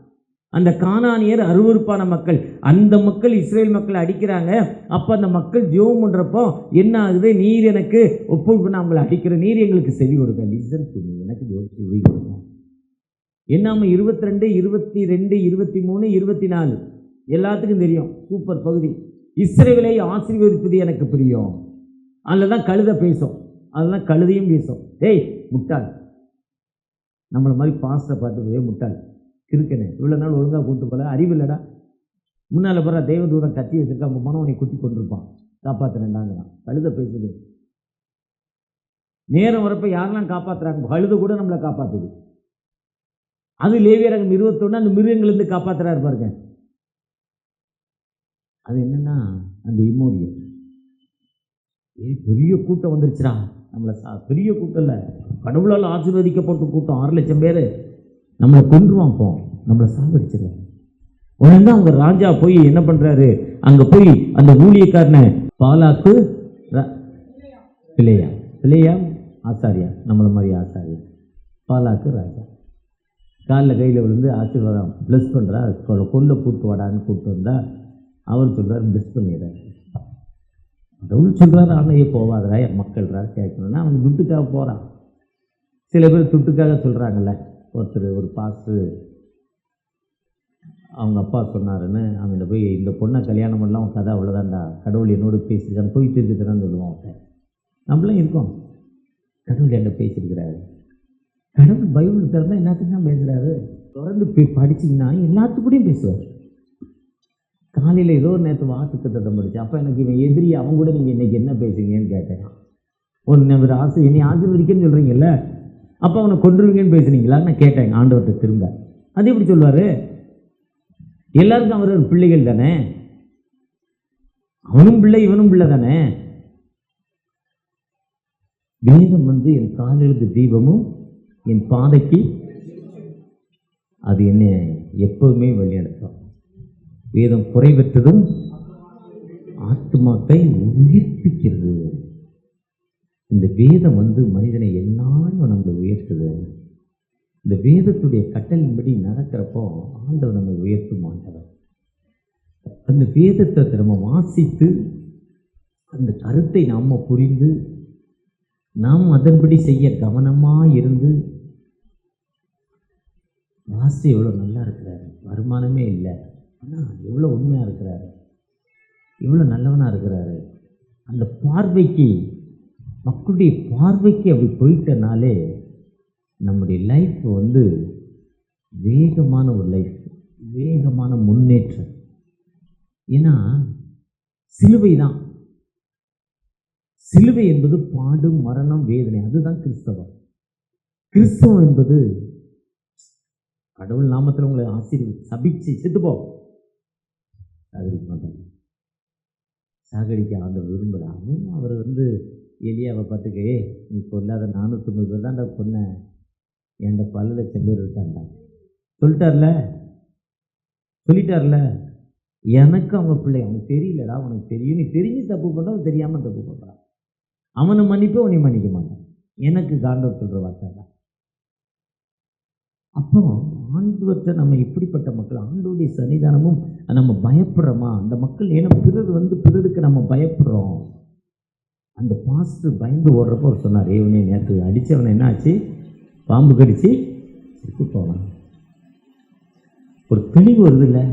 அந்த கானானியர் அருவருப்பான மக்கள். அந்த மக்கள் இஸ்ரேல் மக்களை அடிக்கிறாங்க. அப்போ அந்த மக்கள் ஜெபம் பண்ணுறப்போ என்ன ஆகுது, நீர் எனக்கு ஒப்பு பண்ண அவங்களை அடிக்கிற, நீர் எங்களுக்கு செவி கொடுங்க, லிசன் டு மீ, எனக்கு செவி கொடுங்க. என்னாம 22, 22, 23, 24 எல்லாத்துக்கும் தெரியும். சூப்பர் பகுதி. இஸ்ரவேலை ஆசீர்வதிப்பது எனக்கு பிரியம். அதில் தான் கழுதை பேசும், அதெல்லாம் கழுதையும் பேசும். டேய் முட்டாள், நம்மளை மாதிரி பாஸ்டரை பார்த்து முட்டாள் கிறுக்கனே, இவ்வளோ நாள் ஒழுங்காக கூட்டு போல, அறிவு இல்லைடா. முன்னால் போகிற தெய்வதூதன் கத்தி வச்சிருக்கா, நம்ம மனவனை குத்தி கொண்டிருப்பான், காப்பாற்றுறேன்டாங்கிறான். கழுதை பேசுது. நேரம் வரப்போ யாரெல்லாம் காப்பாற்றுறாங்க, கழுதை கூட நம்மளை காப்பாற்றுது. அது லேவியரகம் 21 அந்த மிருகங்கள்லேருந்து காப்பாற்றுறாரு பாருங்க. அது என்னன்னா அந்த இம்மோரியம். பெரிய கூட்டம் வந்துருச்சுடா, நம்மளை பெரிய கூட்டம் இல்லை, கடவுளால் ஆசீர்வதிக்கப்பட்ட கூட்டம், 6 லட்சம் பேர், நம்மளை கொன்றுவான், இப்போ நம்மளை சாகடிச்சிடலாம். உடனே தான் அவங்க ராஜா போய் என்ன பண்ணுறாரு, அங்கே போய் அந்த ஊழியக்காரனை பாலாக்கு பிள்ளையா ஆசாரியா, நம்மளை மாதிரி ஆசாரியா, பாலாக்கு ராஜா காலில் கையில் விழுந்து ஆசீர்வாதம் ப்ளஸ் பண்ணுறா. கொல்ல கூட்டு வாடான்னு கூப்பிட்டு வந்தால் அவர் சொல்கிறார் ப்ளஸ் பண்ணிடுறாரு. கடவுள் சொல்கிறாரு ஆணையே போவாதரா, மக்கள்ரா கேட்கணும்னா அவன் துட்டுக்காக போகிறான். சில பேர் துட்டுக்காக சொல்கிறாங்கல்ல. ஒரு பாஸ்டர் அவங்க அப்பா சொன்னாருன்னு அவன்கிட்ட போய் இந்த பொண்ணை கல்யாணம் பண்ணலாம், அவன் கதை அவ்வளோதான்டா, கடவுள் என்னோடு பேசியிருக்கான்னு போயிட்டு இருக்குதுன்னு சொல்லுவான். அவன்கிட்ட நம்மளாம் இருக்கோம், கடவுள் என்கிட்ட பேசியிருக்கிறாரு. கடவுள் பைபிள் திறந்தால் எல்லாத்துக்கும் தான் பேசுகிறாரு. தொடர்ந்து படிச்சிங்கன்னா எல்லாத்துக்கூடையும் பேசுவார். காலையில் ஏதோ ஒரு நேரத்து வாக்குத்தத்தத்தை படிச்சு, அப்போ எனக்கு இவன் எதிரி, அவங்க கூட நீங்கள் இன்றைக்கி என்ன பேசுறீங்கன்னு கேட்டேன். ஒரு என்னை ஆசீர்வதிக்கன்னு சொல்கிறீங்கல்ல, அப்போ அவனை கொன்றுவீங்கன்னு பேசுனீங்களான்னு நான் கேட்டேன் ஆண்டவர்கிட்ட திரும்ப. அது எப்படி சொல்லுவார்? எல்லாருக்கும் அவர் ஒரு பிள்ளைகள் தானே, அவனும் பிள்ளை இவனும் பிள்ளை தானே. வேதம் என் காலிலுக்கு தீபமும் என் பாதைக்கு, அது என்னை எப்போதுமே வழிநடத்தும். வேதம் குறைவற்றதும் ஆத்துமாக்கை உயிர்ப்பிக்கிறது. இந்த வேதம் மனிதனை என்னாலும் நம்மளை உயர்த்துது. இந்த வேதத்துடைய கட்டளின்படி நடக்கிறப்போ ஆண்டவர் நம்மை உயர்த்தும் ஆண்டவர். அந்த வேதத்தை நம்ம வாசித்து அந்த கருத்தை நாம் புரிந்து நாம் அதன்படி செய்ய கவனமாக இருந்து, வாசி எவ்வளோ நல்லா இருக்கிறாரு, வருமானமே இல்லை, ஆனால் எவ்வளோ உண்மையாக இருக்கிறாரு, எவ்வளோ நல்லவனாக இருக்கிறாரு. அந்த பார்வைக்கு, மக்களுடைய பார்வைக்கு அப்படி போயிட்டனாலே நம்முடைய லைஃப் வேகமான ஒரு லைஃப், வேகமான முன்னேற்றம். ஏன்னா சிலுவை தான், சிலுவை என்பது பாடு, மரணம், வேதனை, அதுதான் கிறிஸ்தவம். கிறிஸ்தவம் என்பது கடவுள் நாமத்தில் உங்களை சபிச்சு செத்துப்போ சாகடிக்க மாட்டாங்க. சாகடிக்க ஆண்டவர் விரும்புகிறாங்க. அவர் எலியாவை பார்த்துக்கே, நீ கொல்லாத 450 பேர் தான்டா பொண்ணை, என்கிட்ட பல லட்சம் பேர் இருக்காண்டா சொல்லிட்டார்ல. எனக்கு அவங்க பிள்ளை, அவனுக்கு தெரியலடா, உனக்கு தெரியும், நீ தெரிஞ்சு தப்பு பண்ணுற, தெரியாமல் தப்பு பண்ணுறான், அவனை மன்னிப்போ உன்னை மன்னிக்க மாட்டான், எனக்கு காண்டவர் சொல்கிற வார்த்தை தான். அப்போ ஆண்டவர்கிட்ட நம்ம இப்படிப்பட்ட மக்கள், ஆண்டவருடைய சன்னிதானமும் நம்ம பயப்படுறோமா? அந்த மக்கள் ஏன்னா பிறர் பிறருக்கு நம்ம பயப்படுறோம். அந்த பாஸ்டர் பயந்து ஓடுறப்போ அவர் சொன்னார், இவனே நேற்று அடித்தவனை என்ன ஆச்சு, பாம்பு கடிச்சு செத்து போவான். ஒரு தெளிவு வருது இல்லை?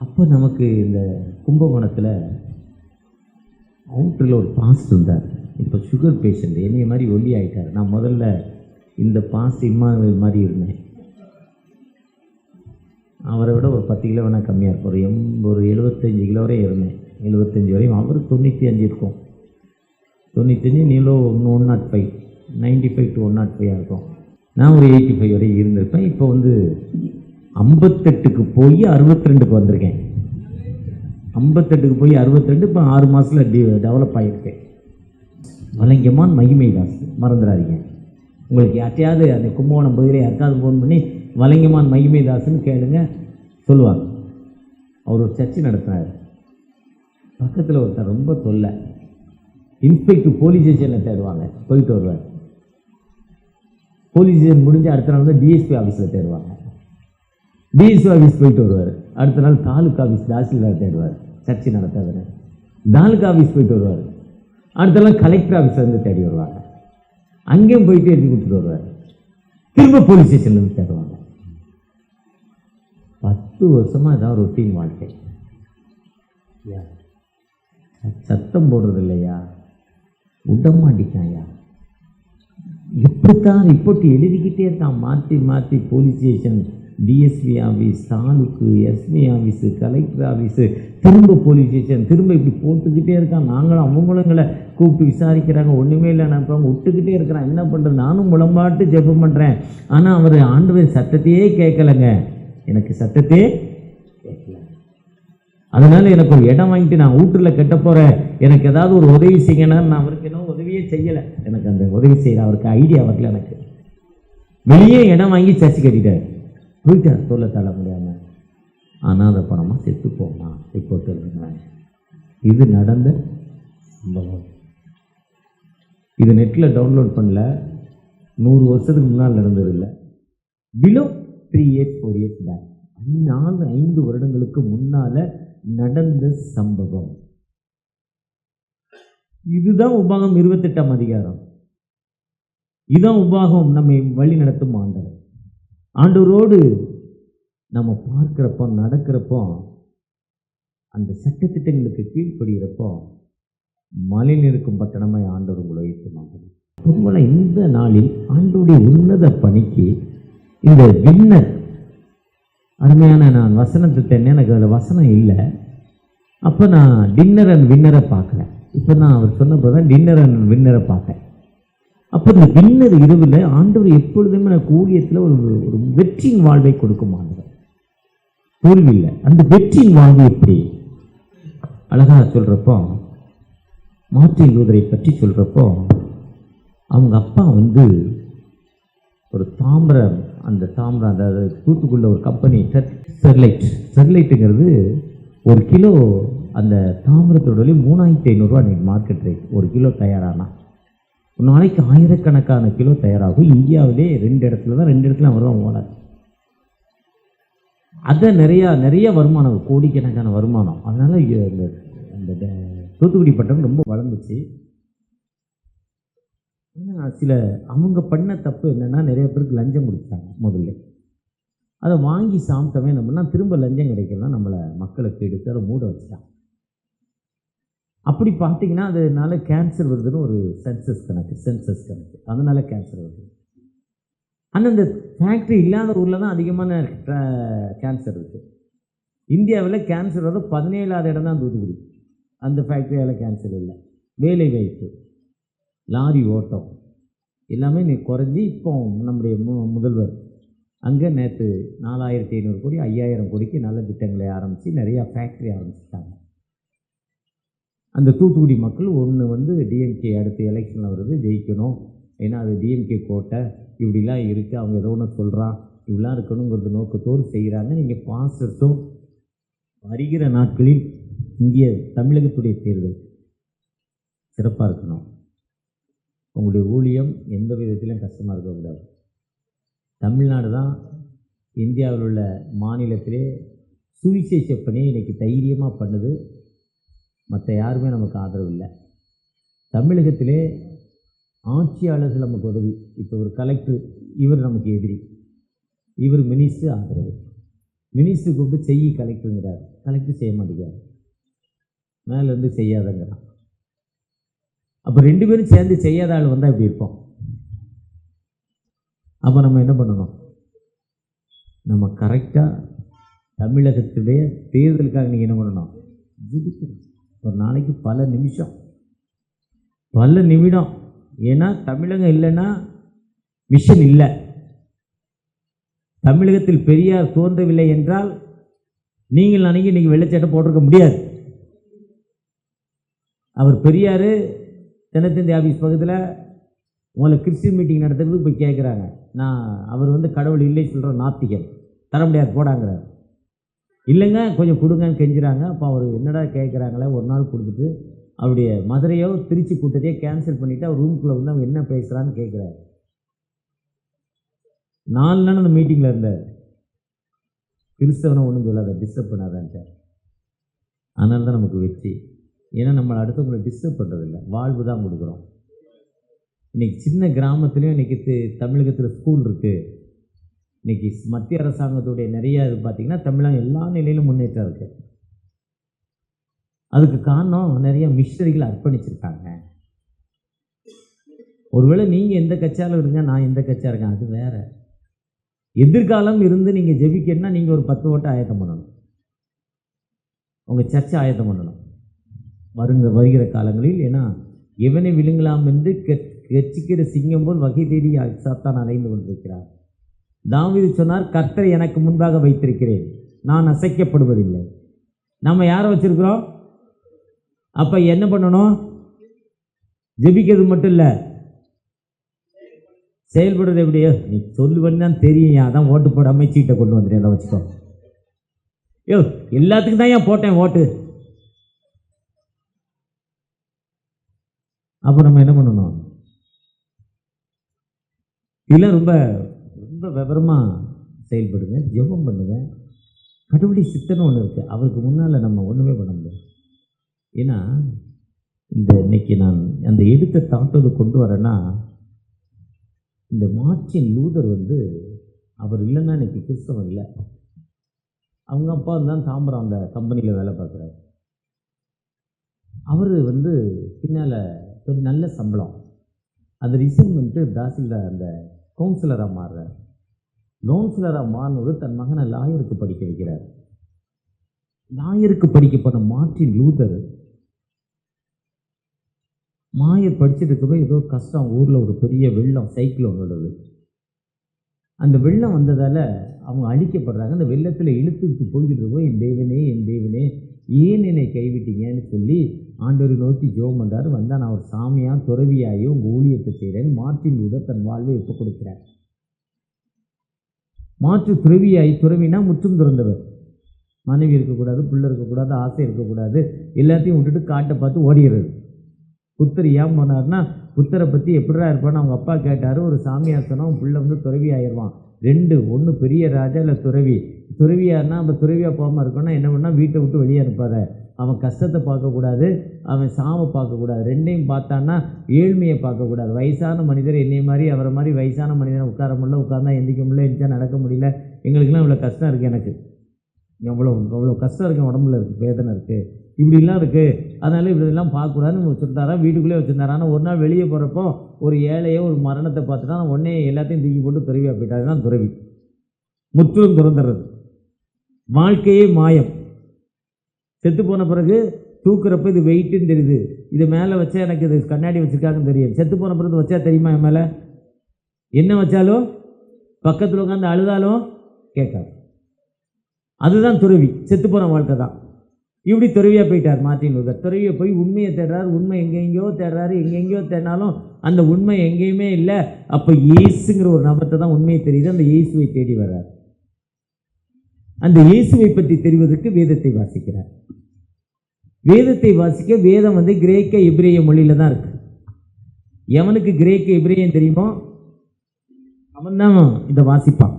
அப்போ நமக்கு இந்த கும்பகோணத்தில் அவுட்டரில் ஒரு பாஸ்டர் இருந்தார். இப்போ சுகர் பேஷண்ட், என்னைய மாதிரி ஒல்லி ஆகிட்டார். நான் முதல்ல இந்த பாஸ்டர் இம்மானுவேல் மாதிரி இருந்தேன். அவரை விட ஒரு 10 கிலோ வேணால் கம்மியாக இருக்கும். ஒரு 75 கிலோ வரை இருந்தேன், 75 வரையும். அவர் 95 இருக்கும், 95 நீளம் 105, 95 to 105 இருக்கும். நான் ஒரு 85 வரை இருந்திருப்பேன். இப்போ 58க்கு போய் 62க்கு வந்திருக்கேன். 58க்கு போய் 62, இப்போ 6 மாதத்தில் டெவலப் ஆகியிருக்கேன். வலங்கைமான் மகிமைதாஸ், மறந்துடாதீங்க. உங்களுக்கு யார்ட்டையாவது அந்த கும்பகோணம் பகுதியில் யாருக்காவது ஃபோன் பண்ணி வலங்கைமான் மகிமைதாஸ்ன்னு கேளுங்க, சொல்லுவாங்க. அவர் ஒரு சர்ச்சை நடத்தினார். பக்கத்தில் ஒருத்தர் ரொம்ப தொல்லை, இன்ஸ்பெக்டர் போலீஸ் ஸ்டேஷனில் தேடுவாங்க, போயிட்டு வருவார். போலீஸ் ஸ்டேஷன் முடிஞ்சு அடுத்த நாள் வந்து டிஎஸ்பி ஆஃபீஸில் தேடுவாங்க. டிஎஸ்பி ஆஃபீஸ் போயிட்டு வருவார். அடுத்த நாள் தாலுக்கா ஆஃபீஸ் தாசில்தார் தேடுவார், சர்ச்சை நடத்தாதுன்னு. தாலுக்கா ஆஃபீஸ் போயிட்டு வருவார். அடுத்த நாள் கலெக்டர் ஆஃபீஸில் வந்து தேடி வருவாங்க. அங்கேயும் போயிட்டு எழுதி கொடுத்துட்டு வருவார். திரும்ப போலீஸ் ஸ்டேஷன்லேருந்து தேடுவாங்க. 10 வருஷமாக இதான் ரொட்டீன் வாழ்க்கை. சத்தம் போடுறது இல்லையா, விடமாட்டிக்காயா, இப்படித்தான் ரிப்போர்ட் எழுதிக்கிட்டே இருக்கான். மாற்றி மாற்றி police station, DSP office, taluk, SP office, collector office, திரும்ப போலீஸ் ஸ்டேஷன், திரும்ப இப்படி போட்டுக்கிட்டே இருக்கான். நாங்களும் அவங்களும் எங்களை கூப்பிட்டு விசாரிக்கிறாங்க, ஒன்றுமே இல்லை நினைப்பாங்க, விட்டுக்கிட்டே இருக்கிறான். என்ன பண்ணுறது? நானும் முழம்பாட்டு ஜெபம் பண்ணுறேன். ஆனால் அவர் ஆண்டவர் சத்தத்தையே கேட்கலைங்க. எனக்கு சத்தத்தையே கேட்கல. அதனால் எனக்கு ஒரு இடம் வாங்கிட்டு நான் வீட்டில் கட்ட போகிறேன், எனக்கு ஏதாவது ஒரு உதவி செய்யணும்னா நான் அவருக்கு என்ன உதவியே செய்யலை. எனக்கு அந்த உதவி செய்கிற அவருக்கு ஐடியா வரல. எனக்கு வெளியே இடம் வாங்கி சர்ச்சு கட்டிட்டார், போயிட்டார் சொல்ல தள்ள முடியாமல். ஆனால் அதை பணமாக செத்து போகலாம் ரிப்போர்ட் இருக்குங்க. இது நடந்த சம்பவம். இது நெட்டில் டவுன்லோட் பண்ணல, 100 வருஷத்துக்கு முன்னால் நடந்ததில்லை. பிலோ 3 years 4 years பேக், 5 வருடங்களுக்கு முன்னால் நடந்த சம்பவம். இதுதான் உபாகம் 28ஆம் அதிகாரம். இதுதான் உபாகம் நம்மை வழி நடத்தும் ஆண்டவர். ஆண்டவரோடு நம்ம பார்க்கிறப்போ, நடக்கிறப்போ, அந்த சட்டத்திட்டங்களுக்கு கீழ்ப்படுகிறப்போ மலையில் இருக்கும் பட்டணமாய் ஆண்டவர் உங்களை வைத்துமாங்க. பொதுவாக இந்த நாளில் ஆண்டவருடைய உன்னத பணிக்கு இந்த வின்னர், அருமையான, நான் வசனத்தை தென்ன எனக்கு அதில் வசனம் இல்லை. அப்போ நான் டின்னர் அண்ட் வின்னரை பார்க்கல. இப்போ நான் அவர் சொன்னப்போ தான் டின்னர் அண்ட் வின்னரை பார்க்கேன். அப்போ இந்த வின்னர் இரவில் ஆண்டவர் எப்பொழுதுமே எனக்கு ஊழியத்தில் ஒரு வெற்றியின் வாழ்வை கொடுக்கும். ஆண்டவர் தோல்வி இல்லை, அந்த வெற்றியின் வாழ்வு எப்படி அழகாக சொல்கிறப்போ, மார்ட்டின் லூதரை பற்றி சொல்கிறப்போ, அவங்க அப்பா வந்து ஒரு தாமிரம், அந்த தாமிரம், அதாவது தூத்துக்குள்ள ஒரு கம்பெனி ஸ்டெர்லைட்டுங்கிறது 1 கிலோ அந்த தாமிரத்தோட விலை 3500 ரூபா இன்னைக்கு மார்க்கெட் ரேட். 1 கிலோ தயாரானா ஒரு நாளைக்கு ஆயிரக்கணக்கான கிலோ தயாராகும். இந்தியாவிலே 2 இடத்துல தான், 2 இடத்துல வரும் ஓனர். அதை நிறைய வருமானம், கோடிக்கணக்கான வருமானம். அதனால் இந்த தூத்துக்குடி பட்டம் ரொம்ப வளர்ந்துச்சு. ஆனால் சில அவங்க பண்ண தப்பு என்னென்னா, நிறைய பேருக்கு லஞ்சம் கொடுத்தாங்க முதல்ல. அதை வாங்கி சாப்பிட்டவன் என்ன பண்ணால், திரும்ப லஞ்சம் கிடைக்கலாம் நம்மளை மக்களுக்கு எடுத்து அதை மூட வச்சுட்டான். அப்படி பார்த்தீங்கன்னா அதனால கேன்சர் வருதுன்னு ஒரு சென்சஸ் கணக்கு, அதனால கேன்சர் வருது. ஆனால் இந்த ஃபேக்ட்ரி இல்லாத ஊரில் தான் அதிகமான கேன்சர் இருக்குது. இந்தியாவில் கேன்சர் வந்து 17ஆவது இடம் தான் தூத்துக்குடி. அந்த ஃபேக்ட்ரியால் கேன்சர் இல்லை. வேலை வாய்ப்பு, லாரி ஓட்டம் எல்லாமே நீ குறைஞ்சி இப்போ நம்முடைய முதல்வர் அங்கே நேற்று 4500 கோடி 5000 கோடிக்கு நல்ல திட்டங்களை ஆரம்பித்து நிறையா ஃபேக்ட்ரி ஆரம்பிச்சிட்டாங்க. அந்த தூத்துக்குடி மக்கள் ஒன்று வந்து டிஎம்கே அடுத்த எலெக்ஷனில் வருது, ஜெயிக்கணும், ஏன்னா அது டிஎம்கே கோட்டை, இப்படிலாம் இருக்குது, அவங்க ஏதோ ஒன்று சொல்கிறான், இப்படிலாம் இருக்கணுங்கிறது நோக்கத்தோடு செய்கிறாங்க. நீங்கள் பாஸ்டர்ஸும் வருகிற நாட்களில் தமிழகத்துடைய தேர்தல் சிறப்பாக இருக்கணும். உங்களுடைய ஊழியம் எந்த விதத்திலும் கஷ்டமாக இருக்கக்கூடாது. தமிழ்நாடு தான் இந்தியாவில் உள்ள மாநிலத்திலே சுவிசேஷ பணியை இன்றைக்கி தைரியமாக பண்ணுது. மற்ற யாருமே நமக்கு ஆதரவு இல்லை. தமிழகத்திலே ஆட்சியாளர்கள் நமக்கு உதவி. இப்போ ஒரு கலெக்டர், இவர் நமக்கு எதிரி, இவர் மினிஸ்டர் ஆதரவு. மினிஸ்டர் கூப்பிட்டு செய்ய கலெக்டருங்கிறார், கலெக்டர் செய்ய மாட்டேங்கிறார், மேலேருந்து செய்யாதங்கிறான். அப்போ 2 பேரும் சேர்ந்து செய்யாத ஆள் வந்தால் இப்படி இருப்போம். அப்போ நம்ம என்ன பண்ணணும்? நம்ம கரெக்டாக தமிழகத்துடைய தேர்தலுக்காக நீங்கள் என்ன பண்ணணும்? ஜெபிக்கணும். ஒரு நாளைக்கு பல நிமிடம். ஏன்னா தமிழகம் இல்லைன்னா மிஷன் இல்லை. தமிழகத்தில் பெரியார் தோன்றவில்லை என்றால் நீங்கள் அன்றைக்கி இன்றைக்கி வெள்ளச்சட்டை போட்டிருக்க முடியாது. அவர் பெரியார் தினத்தந்தி ஆஃபீஸ் பக்கத்தில் உங்களை கிறிஸ்டின் மீட்டிங் நடத்துறதுக்கு போய் கேட்குறாங்க. நான் அவர் வந்து கடவுள் இல்லை சொல்கிற நாத்திகன், தர முடியாது போடாங்கிறார். இல்லைங்க கொஞ்சம் கொடுங்கன்னு கெஞ்சுறாங்க. அப்போ அவர் என்னடா கேட்குறாங்களே, ஒரு நாள் கொடுத்துட்டு அவருடைய மதுரையோ திருச்சி கூட்டத்தையே கேன்சல் பண்ணிவிட்டு அவர் ரூம்குள்ளே வந்து அவங்க என்ன பேசுகிறான்னு கேட்குறாரு. 4 நாள் அந்த மீட்டிங்கில் இருந்தார். கிறிஸ்தவனை ஒன்றும் சொல்லாத, டிஸ்டர்ப் பண்ணாதான்ட்டார். அதனால தான் நமக்கு வெற்றி. ஏன்னா நம்மளை அடுத்தவங்களை டிஸ்டர்ப் பண்ணுறதில்லை, வாழ்வு தான் கொடுக்குறோம். இன்றைக்கி சின்ன கிராமத்துலேயும் இன்றைக்கி தமிழகத்தில் ஸ்கூல் இருக்குது. இன்றைக்கி மத்திய அரசாங்கத்துடைய நிறைய இது பார்த்திங்கன்னா தமிழகம் எல்லா நிலையிலும் முன்னேற்றம் இருக்குது. அதுக்கு காரணம் நிறைய மிஷனரிகள் அர்ப்பணிச்சிருக்காங்க. ஒருவேளை நீங்கள் எந்த கட்சியாலும் இருங்க, நான் எந்த கட்சியாக இருக்கேன், அது வேறு. எதிர்காலம் இருந்து நீங்கள் ஜெபிக்கணும்னா நீங்கள் ஒரு 10 ஓட்டை ஆயத்தம் பண்ணணும், உங்கள் சர்ச்சை ஆயத்தம் பண்ணணும் வருகிற காலங்களில். ஏன்னா எவனை விழுங்கலாம் என்று கெச்சிக்கிற சிங்கம் போல் வகை தேடி சாத்தான் அலைந்து கொண்டிருக்கிறார். தாவீது சொன்னார், கர்த்தரை எனக்கு முன்பாக வைத்திருக்கிறேன், நான் அசைக்கப்படுவதில்லை. நம்ம யாரை வச்சிருக்கிறோம்? அப்போ என்ன பண்ணணும்? ஜெபிக்கிறது மட்டும் இல்லை, செயல்படுறது எப்படியோ நீ சொல்லுவேன்னு தான் தெரியும். அதான் ஓட்டு போடாமல் சீட்டை கொண்டு வந்துட்டேன், அதை வச்சுக்கோ. எல்லாத்துக்கும் தான் ஏன் போட்டேன் ஓட்டு. அப்போ நம்ம என்ன பண்ணணும்? இதெல்லாம் ரொம்ப ரொம்ப விவரமாக செயல்படுங்க, ஜெபம் பண்ணுங்க. கடவுளுடைய சித்தன்னு ஒன்று இருக்குது, அவருக்கு முன்னால் நம்ம ஒன்றுமே பண்ண முடியாது. ஏன்னா இன்னைக்கு நான் அந்த எடுத்த தாட்டோடு கொண்டு வரேன்னா, இந்த மார்ட்டின் லூதர் வந்து அவர் இல்லைன்னா இன்னைக்கு கிறிஸ்தவம் இல்லை. அவங்க அப்பா தான் தாம்பரம் அந்த கம்பெனியில் வேலை பார்க்குறாரு. அவர் வந்து பின்னால் ஒரு நல்ல சம்பளம், அது ரிசைன் பண்ணிட்டு தாசில்தார் அந்த கவுன்சிலராக மாறுறார். கவுன்சிலராக மாறினது தன் மகனை லாயருக்கு படிக்க வைக்கிறார். லாயருக்கு படிக்க போன மார்ட்டின் லூதர் மாயர் படிச்சுட்டு இருக்கப்போ ஏதோ கஷ்டம், ஊரில் ஒரு பெரிய வெள்ளம், சைக்கிளோன் விடுது. அந்த வெள்ளம் வந்ததால் அவங்க அழிக்கப்படுறாங்க. அந்த வெள்ளத்தில் இழுத்துக்கிட்டு போய்கிட்டு இருக்கோம். என் தேவனே என் தேவனே ஏன் என்னை கைவிட்டீங்கன்னு சொல்லி ஆண்டவரை நோக்கி ஜெபம் பண்ணுறாரு. வந்தால் நான் ஒரு சாமியாக துறவியாகி உங்கள் ஊழியத்தை செய்கிறேன். மார்ட்டின் லூதர் தன் வாழ்வை ஒப்பு கொடுக்கிறார். மாற்று துறவியாகி, துறவினா முற்றும் துறந்தவர், மனைவி இருக்கக்கூடாது, பிள்ளை இருக்கக்கூடாது, ஆசை இருக்கக்கூடாது, எல்லாத்தையும் விட்டுட்டு காட்டை பார்த்து ஓடிடுறது. புத்தர் ஏன் போனார்னா, புத்தரை பற்றி எப்படிடா இருப்பான்னு அவங்க அப்பா கேட்டார். ஒரு சாமியார் சொன்னால் அவன் பிள்ளை வந்து துறவி ஆயிடுவான். 2 ஒன்று பெரிய ராஜா இல்லை துறவி. துறவியார்னா நம்ம துறவியாக போகாமல் இருக்கோன்னா என்ன பண்ணால் வீட்டை விட்டு வெளியே அனுப்பாத. அவன் கஷ்டத்தை பார்க்கக்கூடாது, அவன் சாவை பார்க்கக்கூடாது, ரெண்டையும் பார்த்தான்னா ஏழ்மையை பார்க்கக்கூடாது. வயசான மனிதர் என்னை மாதிரி அவரை மாதிரி வயசான மனிதனை உட்கார முடியல, உட்கார்ந்தா எந்திக்க முடியல, எந்திரிச்சா நடக்க முடியல, எங்களுக்கெல்லாம் இவ்வளோ கஷ்டம் இருக்குது, எனக்கு அவ்வளோ கஷ்டம் இருக்குது, உடம்புல இருக்குது, வேதனை இருக்குது, இப்படிலாம் இருக்குது, அதனால் இப்படிலாம் பார்க்கக்கூடாதுன்னு வச்சுருந்தாரா. வீட்டுக்குள்ளே வச்சுருந்தாரா. ஆனால் ஒரு நாள் வெளியே போகிறப்போ ஒரு ஏழையோ ஒரு மரணத்தை பார்த்துட்டா உடனே எல்லாத்தையும் தூக்கி போட்டு துறவியாக போயிட்டாரு. தான் துறவி, முற்றிலும் துறந்துடுறது. வாழ்க்கையே மாயம். செத்து போன பிறகு தூக்குறப்ப இது வெயிட்டுன்னு தெரியுது, இது மேலே வச்சா எனக்கு இது கண்ணாடி வச்சுருக்காங்கன்னு தெரியும். செத்து போன பிறகு வச்சா தெரியுமா என் மேலே என்ன வச்சாலும், பக்கத்தில் உட்காந்து அழுதாலும் கேட்காது. அதுதான் துறவி, செத்து போன வாழ்க்கை தான். இப்படி துறவியாக போயிட்டார் மார்ட்டின் லூதர். துறவியை போய் உண்மையை தேடுறாரு. உண்மை எங்கெங்கேயோ தேடுறாரு, எங்கெங்கேயோ தேடினாலும் அந்த உண்மை எங்கேயுமே இல்லை. அப்போ இயேசுங்கிற ஒரு நபத்தை தான் உண்மையை தெரியுது. அந்த இயேசுவை தேடி வர்றார். அந்த இயேசுவை பற்றி தெரிவதற்கு வேதத்தை வாசிக்கிறார். வேதத்தை வாசிக்க வேதம் வந்து கிரேக்க எபிரேய மொழியில தான் இருக்கு. எவனுக்கு கிரேக்க எபிரேயம் தெரியுமோ அவன் தான் இதை வாசிப்பான்.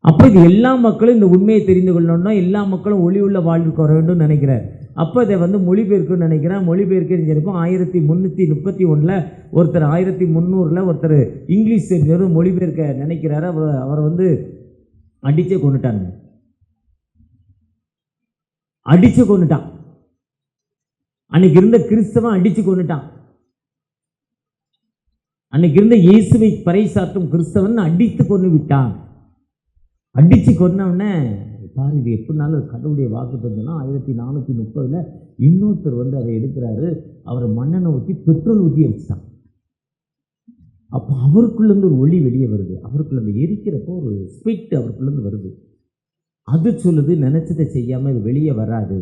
அப்போ இது எல்லா மக்களும் இந்த உண்மையை தெரிந்து கொள்ளணும்னா எல்லா மக்களும் ஒளி உள்ள வாழ்வுக்கு வர வேண்டும் நினைக்கிறார். அப்போ அதை வந்து மொழிபெயர்க்குன்னு நினைக்கிறேன். மொழிபெயர்க்கு தெரிஞ்சிருப்போம். 1331 ஒருத்தர், 1300 ஒருத்தர் இங்கிலீஷ் தெரிஞ்சவர் மொழிபெயர்க்க நினைக்கிறாரு. அவரை வந்து அடிச்சே கொண்டுட்டாங்க. அடிச்சு கொண்டுட்டான். அன்னைக்கு இருந்த கிறிஸ்தவன் அடிச்சு கொண்டுட்டான். அன்னைக்கு இருந்த இயேசுவை பறைசாற்றும் கிறிஸ்தவன் அடித்து கொண்டு விட்டான். அடித்து கொண்டவுடனே பாரு, இது எப்படினாலும் கடவுளுடைய வாக்கு தந்தோன்னா 1430 இன்னொருத்தர் வந்து அதை எடுக்கிறாரு. அவரை மண்ணெண்ணை ஊற்றி பெட்ரோல் ஊற்றி அடிச்சிட்டான். அப்போ அவருக்குள்ளேருந்து ஒரு ஒளி வெளியே வருது. அவருக்குள்ள அந்த எரிக்கிறப்போ ஒரு ஸ்பிரிட் அவருக்குள்ளேருந்து வருது. அது சொல்லுது, நினச்சதை செய்யாமல் இது வெளியே வராது.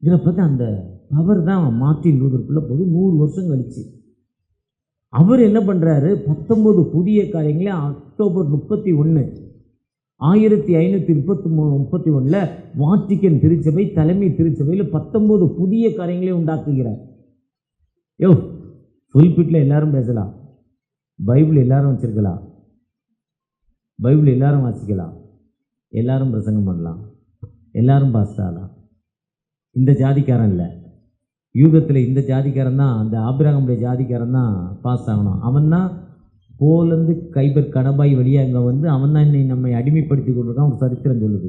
இதில் பார்த்து அந்த பவர் தான் மார்ட்டின் லூதருக்குள்ளே போது 100 வருஷம் கழிச்சு. அவர் என்ன பண்ணுறாரு, 19 புதிய காரியங்களே அக்டோபர் 31 1531 வாட்டிக்கன் திருச்சபை தலைமை திருச்சபையில் 19 புதிய காரியங்களே உண்டாக்குகிறார். புல்பிட்டில் எல்லாரும் பேசலாம், பைபிள் எல்லாரும் வச்சிருக்கலாம், பைபிள் எல்லாரும் வாசிக்கலாம், எல்லாரும் பிரசங்கம் பண்ணலாம், எல்லாரும் பாஸ் ஆகலாம். இந்த ஜாதிக்காரன் இல்லை, யூகத்தில் இந்த ஜாதிக்காரன் தான், அந்த ஆபிரகாமுடைய ஜாதிக்காரன் தான் பாஸ் ஆகணும். அவன் தான் போலேருந்து கைபர் கணபாய் வழியாக அங்கே வந்து அவன் தான் இன்னை நம்மை அடிமைப்படுத்தி கொண்டிருக்கான். ஒரு சரித்திரம் சொல்லுது.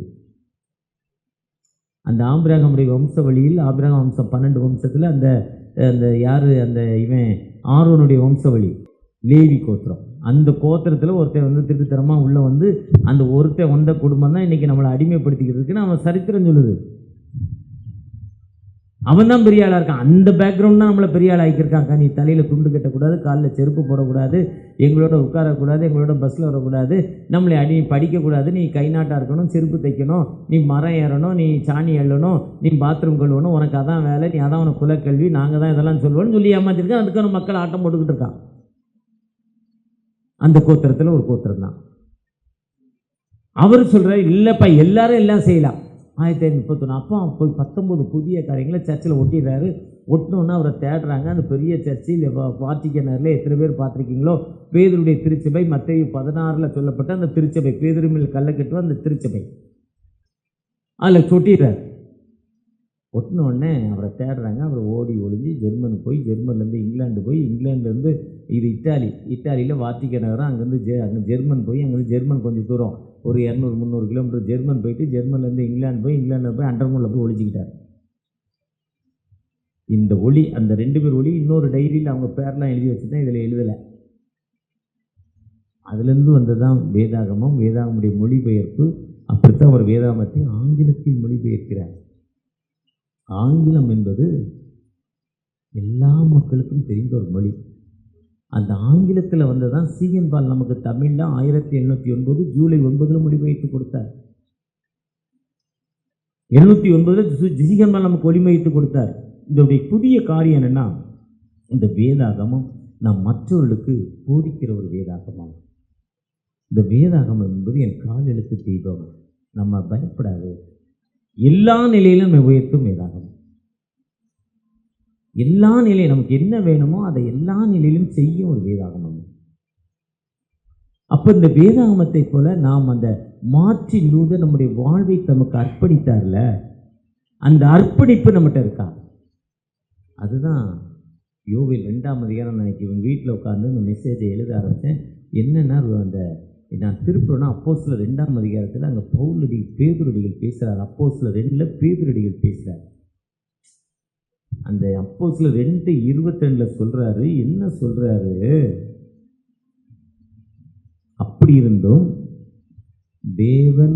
அந்த ஆபிரகாமுடைய வம்ச வழியில், ஆபிரகாம் வம்சம் 12 வம்சத்தில் அந்த அந்த யார், அந்த இவன் ஆரோனுடைய வம்ச வழி லேவி கோத்திரம். அந்த கோத்திரத்தில் ஒருத்தன் வந்து திருத்தரமாக உள்ளே வந்து அந்த ஒருத்தன் வந்த குடும்பம் தான் இன்றைக்கி நம்மளை அடிமைப்படுத்திக்கிறதுக்குன்னு அவன் சரித்திரம் சொல்லுது. அவன் தான் பெரிய ஆளாக இருக்கான். அந்த பேக்ரவுண்ட் தான் நம்மளை பெரிய ஆள் ஆகியிருக்காங்க. நீ தலையில் துண்டு கட்டக்கூடாது, காலில் செருப்பு போடக்கூடாது, எங்களோட உட்காரக்கூடாது, எங்களோட பஸ்ஸில் வரக்கூடாது, நம்மளை படிக்கக்கூடாது, நீ கை நாட்டாக இருக்கணும், செருப்பு தைக்கணும், நீ மரம் ஏறணும், நீ சாணி எள்ளணும், நீ பாத்ரூம் கழுவணும், உனக்கு அதான் வேலை, நீ அதான் உனக்கு குலக்கல்வி, நாங்கள் தான் இதெல்லாம் சொல்லுவோன்னு சொல்லி ஏமாத்திருக்கேன். அதுக்கான மக்கள் ஆட்டம் போட்டுக்கிட்டு இருக்கான். அந்த கோத்திரத்தில் ஒரு கோத்திரம் தான். அவர் சொல்கிறார், இல்லைப்பா எல்லாரும் எல்லாம் செய்யலாம். 1931 அப்போ போய் 19 புதிய காரியங்களை சர்ச்சில் ஒட்டிடுறாரு. ஒட்டினோன்னா அவரை தேடுறாங்க. அந்த பெரிய சர்ச்சில் வாட்டிக்கனில் எத்தனை பேர் பார்த்துருக்கீங்களோ, பேதுருடைய திருச்சபை, மத்தேயு 16 சொல்லப்பட்ட அந்த திருச்சபை, பேதுரு மேல் கல்லை கட்டுவ அந்த திருச்சபை, அதில் சொட்டிடுறாரு. ஒட்டினோடனே அவரை தேடுறாங்க. அவர் ஓடி ஒளிஞ்சு ஜெர்மன் போய், ஜெர்மன்லேருந்து இங்கிலாந்து போய், இங்கிலாந்துலேருந்து இது இட்டாலியில் வாட்டிக்கன் நகரம், அங்கேருந்து அங்கே ஜெர்மன் போய், அங்கேருந்து ஜெர்மன் கொஞ்சம் தூரம் ஒரு 200-300 கிலோமீட்டர் ஜெர்மன் போயிட்டு, ஜெர்மன்லேருந்து இங்கிலாந்து போய் அண்டர்மூனில் போய் ஒழிச்சிக்கிட்டார். இந்த ஒளி, அந்த 2 பேர் ஒளி இன்னொரு டைரியில் அவங்க பேர்லாம் எழுதி வச்சு தான் இதில் எழுதலை. அதுலேருந்து வந்ததுதான் வேதாகமம். வேதாகமுடைய மொழிபெயர்ப்பு அப்படித்தான் அவர் வேதாகமத்தை ஆங்கிலத்தில் மொழிபெயர்க்கிறார். ஆங்கிலம் என்பது எல்லா மக்களுக்கும் தெரிந்த ஒரு மொழி. அந்த ஆங்கிலத்தில் வந்ததான் சீகன் பால் நமக்கு தமிழில் 1709 ஜூலை 9 மொழிபெயர்த்து கொடுத்தார். 709 சீகன் பால் நமக்கு ஒளிபெயர்த்து கொடுத்தார். இதோடைய புதிய காரியம் என்னென்னா, இந்த வேதாகமம் நாம் மற்றவர்களுக்கு போதிக்கிற ஒரு வேதாகமம். இந்த வேதாகமம் என்பது என் கால் எழுத்து தீபம். நம்ம பயப்படாது, எல்லா நிலையிலும் நம்ம உயர்த்தும் வேதாகமம். எல்லா நிலையும் நமக்கு என்ன வேணுமோ அதை எல்லா நிலையிலும் செய்யும் ஒரு வேதாகமம். அப்போ இந்த வேதாகமத்தை போல நாம் அந்த மார்ட்டின் லூதர் நம்முடைய வாழ்வை நமக்கு அர்ப்பணித்தார்ல, அந்த அர்ப்பணிப்பு நம்மகிட்ட இருக்கா? அதுதான் யோவேல் 2ஆம் அதிகாரம். நினைக்கிறேன் இவங்க வீட்டில் உட்காந்து இந்த மெசேஜை எழுத ஆரம்பித்தேன். என்னென்னா, அந்த நான் திருப்பூர்னா அப்போஸ்தலர் 2ஆம் அதிகாரத்தில் அங்கே பேதுருடிகள் பேசுகிறார். அப்போஸ்தலர் 2 பேதுருடிகள் பேசுகிறார். அந்த அப்போஸ்தலர் 2:22 சொல்கிறாரு. என்ன சொல்கிறாரு? அப்படி இருந்தும் தேவன்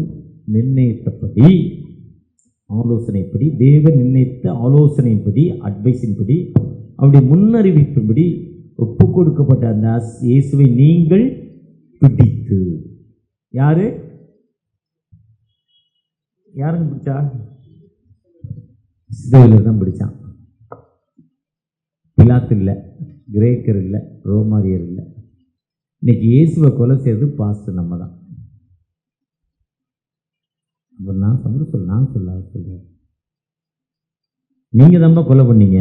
நிர்ணயித்தபடி, ஆலோசனைப்படி, தேவன் நிர்ணயித்த ஆலோசனைப்படி, அட்வைஸின்படி, அப்படி முன்னறிவிப்பின்படி ஒப்பு கொடுக்கப்பட்ட அந்த இயேசுவை நீங்கள் பிடித்து, யாருங்க பிடிச்சா? இஸ்ரவேலர் தான் பிடிச்சான். பிலாத்து இல்லை, கிரேக்கர் இல்லை, ரோமாரியர் இல்லை. இன்னைக்கு இயேசுவை கொலை செய்யறது பாஸ்டர் நம்ம தான். நான் சொல்கிறேன், நீங்கள் தான் கொலை பண்ணீங்க,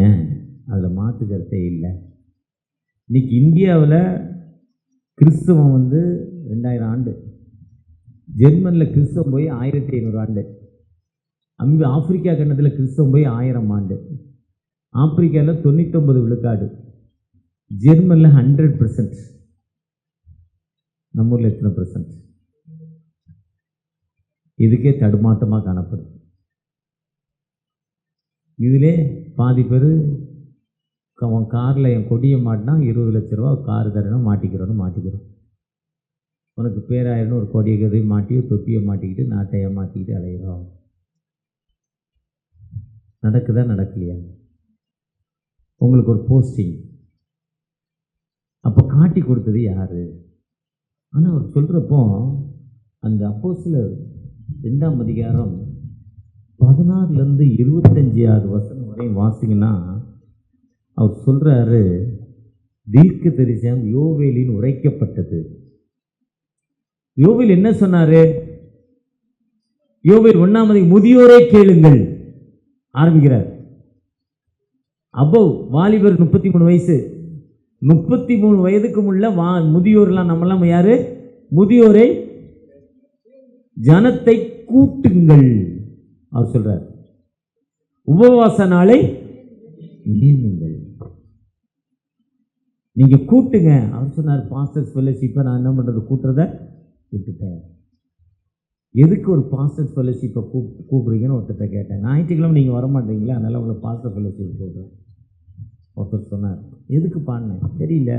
அதில் மாற்று கருத்தே இல்லை. இன்னைக்கு இந்தியாவில் கிறிஸ்தவம் 2000 ஆண்டு, ஜெர்மனில் கிறிஸ்தவம் போய் 1500 ஆண்டு, அங்கே ஆப்பிரிக்கா கண்டத்தில் கிறிஸ்தவம் போய் 1000 ஆண்டு, ஆப்பிரிக்காவில் 99 விழுக்காடு, ஜெர்மனில் 100%. நம்ம ஊரில் எத்தனை %? இதுக்கே தடுமாட்டமாக காணப்படுது. இதிலே பாதி பேர் அவன் காரில் என் கொடியை மாட்டினா 20 லட்ச ரூபா கார் தரணும், மாட்டிக்கிறோம். உனக்கு பேராயிரம்னு ஒரு கொடியை கதை மாட்டி தொப்பியை மாட்டிக்கிட்டு நாட்டை ஏமாற்றிக்கிட்டு அலைகிறோம். நடக்குதா நடக்கலையா? உங்களுக்கு ஒரு போஸ்டிங் அப்போ காட்டி கொடுத்தது யார்? ஆனால் அவர் சொல்கிறப்போ அந்த அப்போஸ்தலர் 2ஆம் அதிகாரம் 16 25 வசனம் அதையும் வாசிங்கன்னா அவர் சொல்கிறாரு, தீர்க்க தரிசனம் யோவேலின் உரைக்கப்பட்டது. யோவேல் என்ன சொன்னார்? யோவேல் 1 முதியோரை கேளுங்கள் ஆரம்பிக்கிறார். அப்போ வாலிபர் 33 வயசு, 33 வயதுக்கு உள்ள முதியோர்லாம் நம்மெல்லாம் யாரு? முதியோரை ஜனத்தை கூட்டுங்கள் அவர் சொல்றார். உபவாச நாளை நியமிங்கள், நீங்க கூட்டுங்க. அவர் சொன்னார், பாஸ்டர்ஸ் ஃபெல்லோஷிப்பை நான் என்ன பண்றது, கூட்டுறத கூப்பிட்டேன். எதுக்கு ஒரு பாஸ்டர்ஸ் ஃபெல்லோஷிப்பை கூப்பிடுறீங்கன்னு ஒருத்தட்ட கேட்டேன். ஞாயிற்றுக்கிழமை நீங்கள் வரமாட்டீங்களா, அதனால உங்களை பாஸ்டர் ஃபெல்லோஷிப் கூப்பிடுறேன். ஒருத்தர் சொன்னார், எதுக்கு பாடினேன் தெரியல,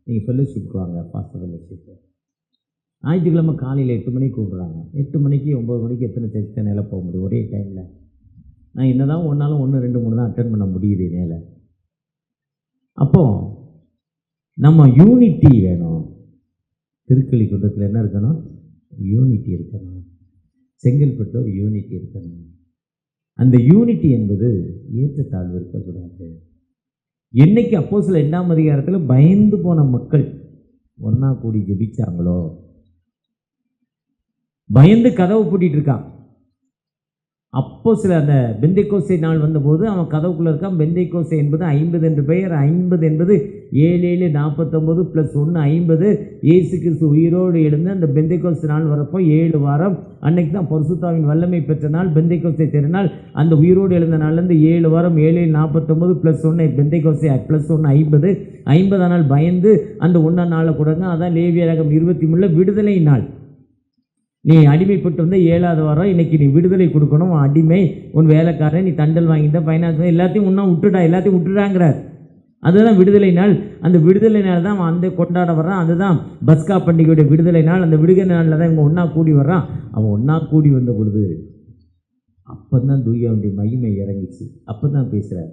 நீங்கள் ஃபெல்லோஷிப்புக்கு வாங்க பாஸ்டர் ஃபெல்லோஷிப்பு. ஞாயிற்றுக்கிழமை காலையில் 8 மணிக்கு கூப்பிட்றாங்க. 8 மணிக்கு 9 மணிக்கு எத்தனை சர்ச்சை நேரில் போக முடியும் ஒரே டைமில்? நான் என்ன தான் ஒன்றாலும் 1, 2, 3 தான் அட்டென்ட் பண்ண முடியுது நேரில். அப்போது நம்ம யூனிட்டி வேணும். திருக்கலி குன்றத்தில் என்ன இருக்கணும்? யூனிட்டி இருக்கணும். செங்கல்பட்டு ஒரு யூனிட்டி இருக்கணும். அந்த யூனிட்டி என்பது ஏற்றத்தாழ்வு இருக்கக்கூடாது. என்னைக்கு அப்போஸ்தலர் 2ஆம் அதிகாரத்தில் பயந்து போன மக்கள் ஒன்றா கூடி ஜெபிச்சாங்களோ, பயந்து கதவு பூட்டிட்டு இருக்கான். அப்போ சில அந்த பெந்தைக்கோஸ்தே நாள் வந்தபோது அவன் கதவுக்குள்ளே இருக்கான். பெந்தைக்கோஸ்தே என்பது 50 என்று பெயர். 50 என்பது 7 7 49 + 1 50. இயேசு கிறிஸ்து உயிரோடு எழுந்து அந்த பெந்தைக்கோஸ்தே நாள் வரப்போ 7 வாரம் அன்னைக்கு தான் பரிசுத்தாவின் வல்லமை பெற்ற நாள், பெந்தைக்கோஸ்தே திருநாள். அந்த உயிரோடு எழுந்த நாள்லேருந்து 7 வாரம் 7 7 49 + 1 பெந்தைக்கோஸ்தே +1 50. 50 நாள் பயந்து அந்த 1 நாளை கொடுங்க. அதான் லேவியராகமம் 23 விடுதலை நாள். நீ அடிமைப்பட்டு வந்த 7ஆவது வாரம், இன்னைக்கு நீ விடுதலை கொடுக்கணும். அடிமை, உன் வேலைக்காரன், நீ தண்டல் வாங்கிட்ட, ஃபைனான்ஸ் எல்லாத்தையும் ஒன்றா விட்டுடா, எல்லாத்தையும் விட்டுடாங்கிறார். அதுதான் விடுதலை நாள். அந்த விடுதலை நாள் தான் அவன் கொண்டாட வர்றான். அதுதான் பஸ்கா பண்டிகையுடைய விடுதலை நாள். அந்த விடுதலை நாளில் தான் இவங்க ஒன்றா கூடி வர்றான். அவன் ஒன்றா கூடி வந்த பொழுது அப்போ தான் தூயாவுடைய மகிமை இறங்கிச்சு. அப்போ தான் பேசுகிறார்,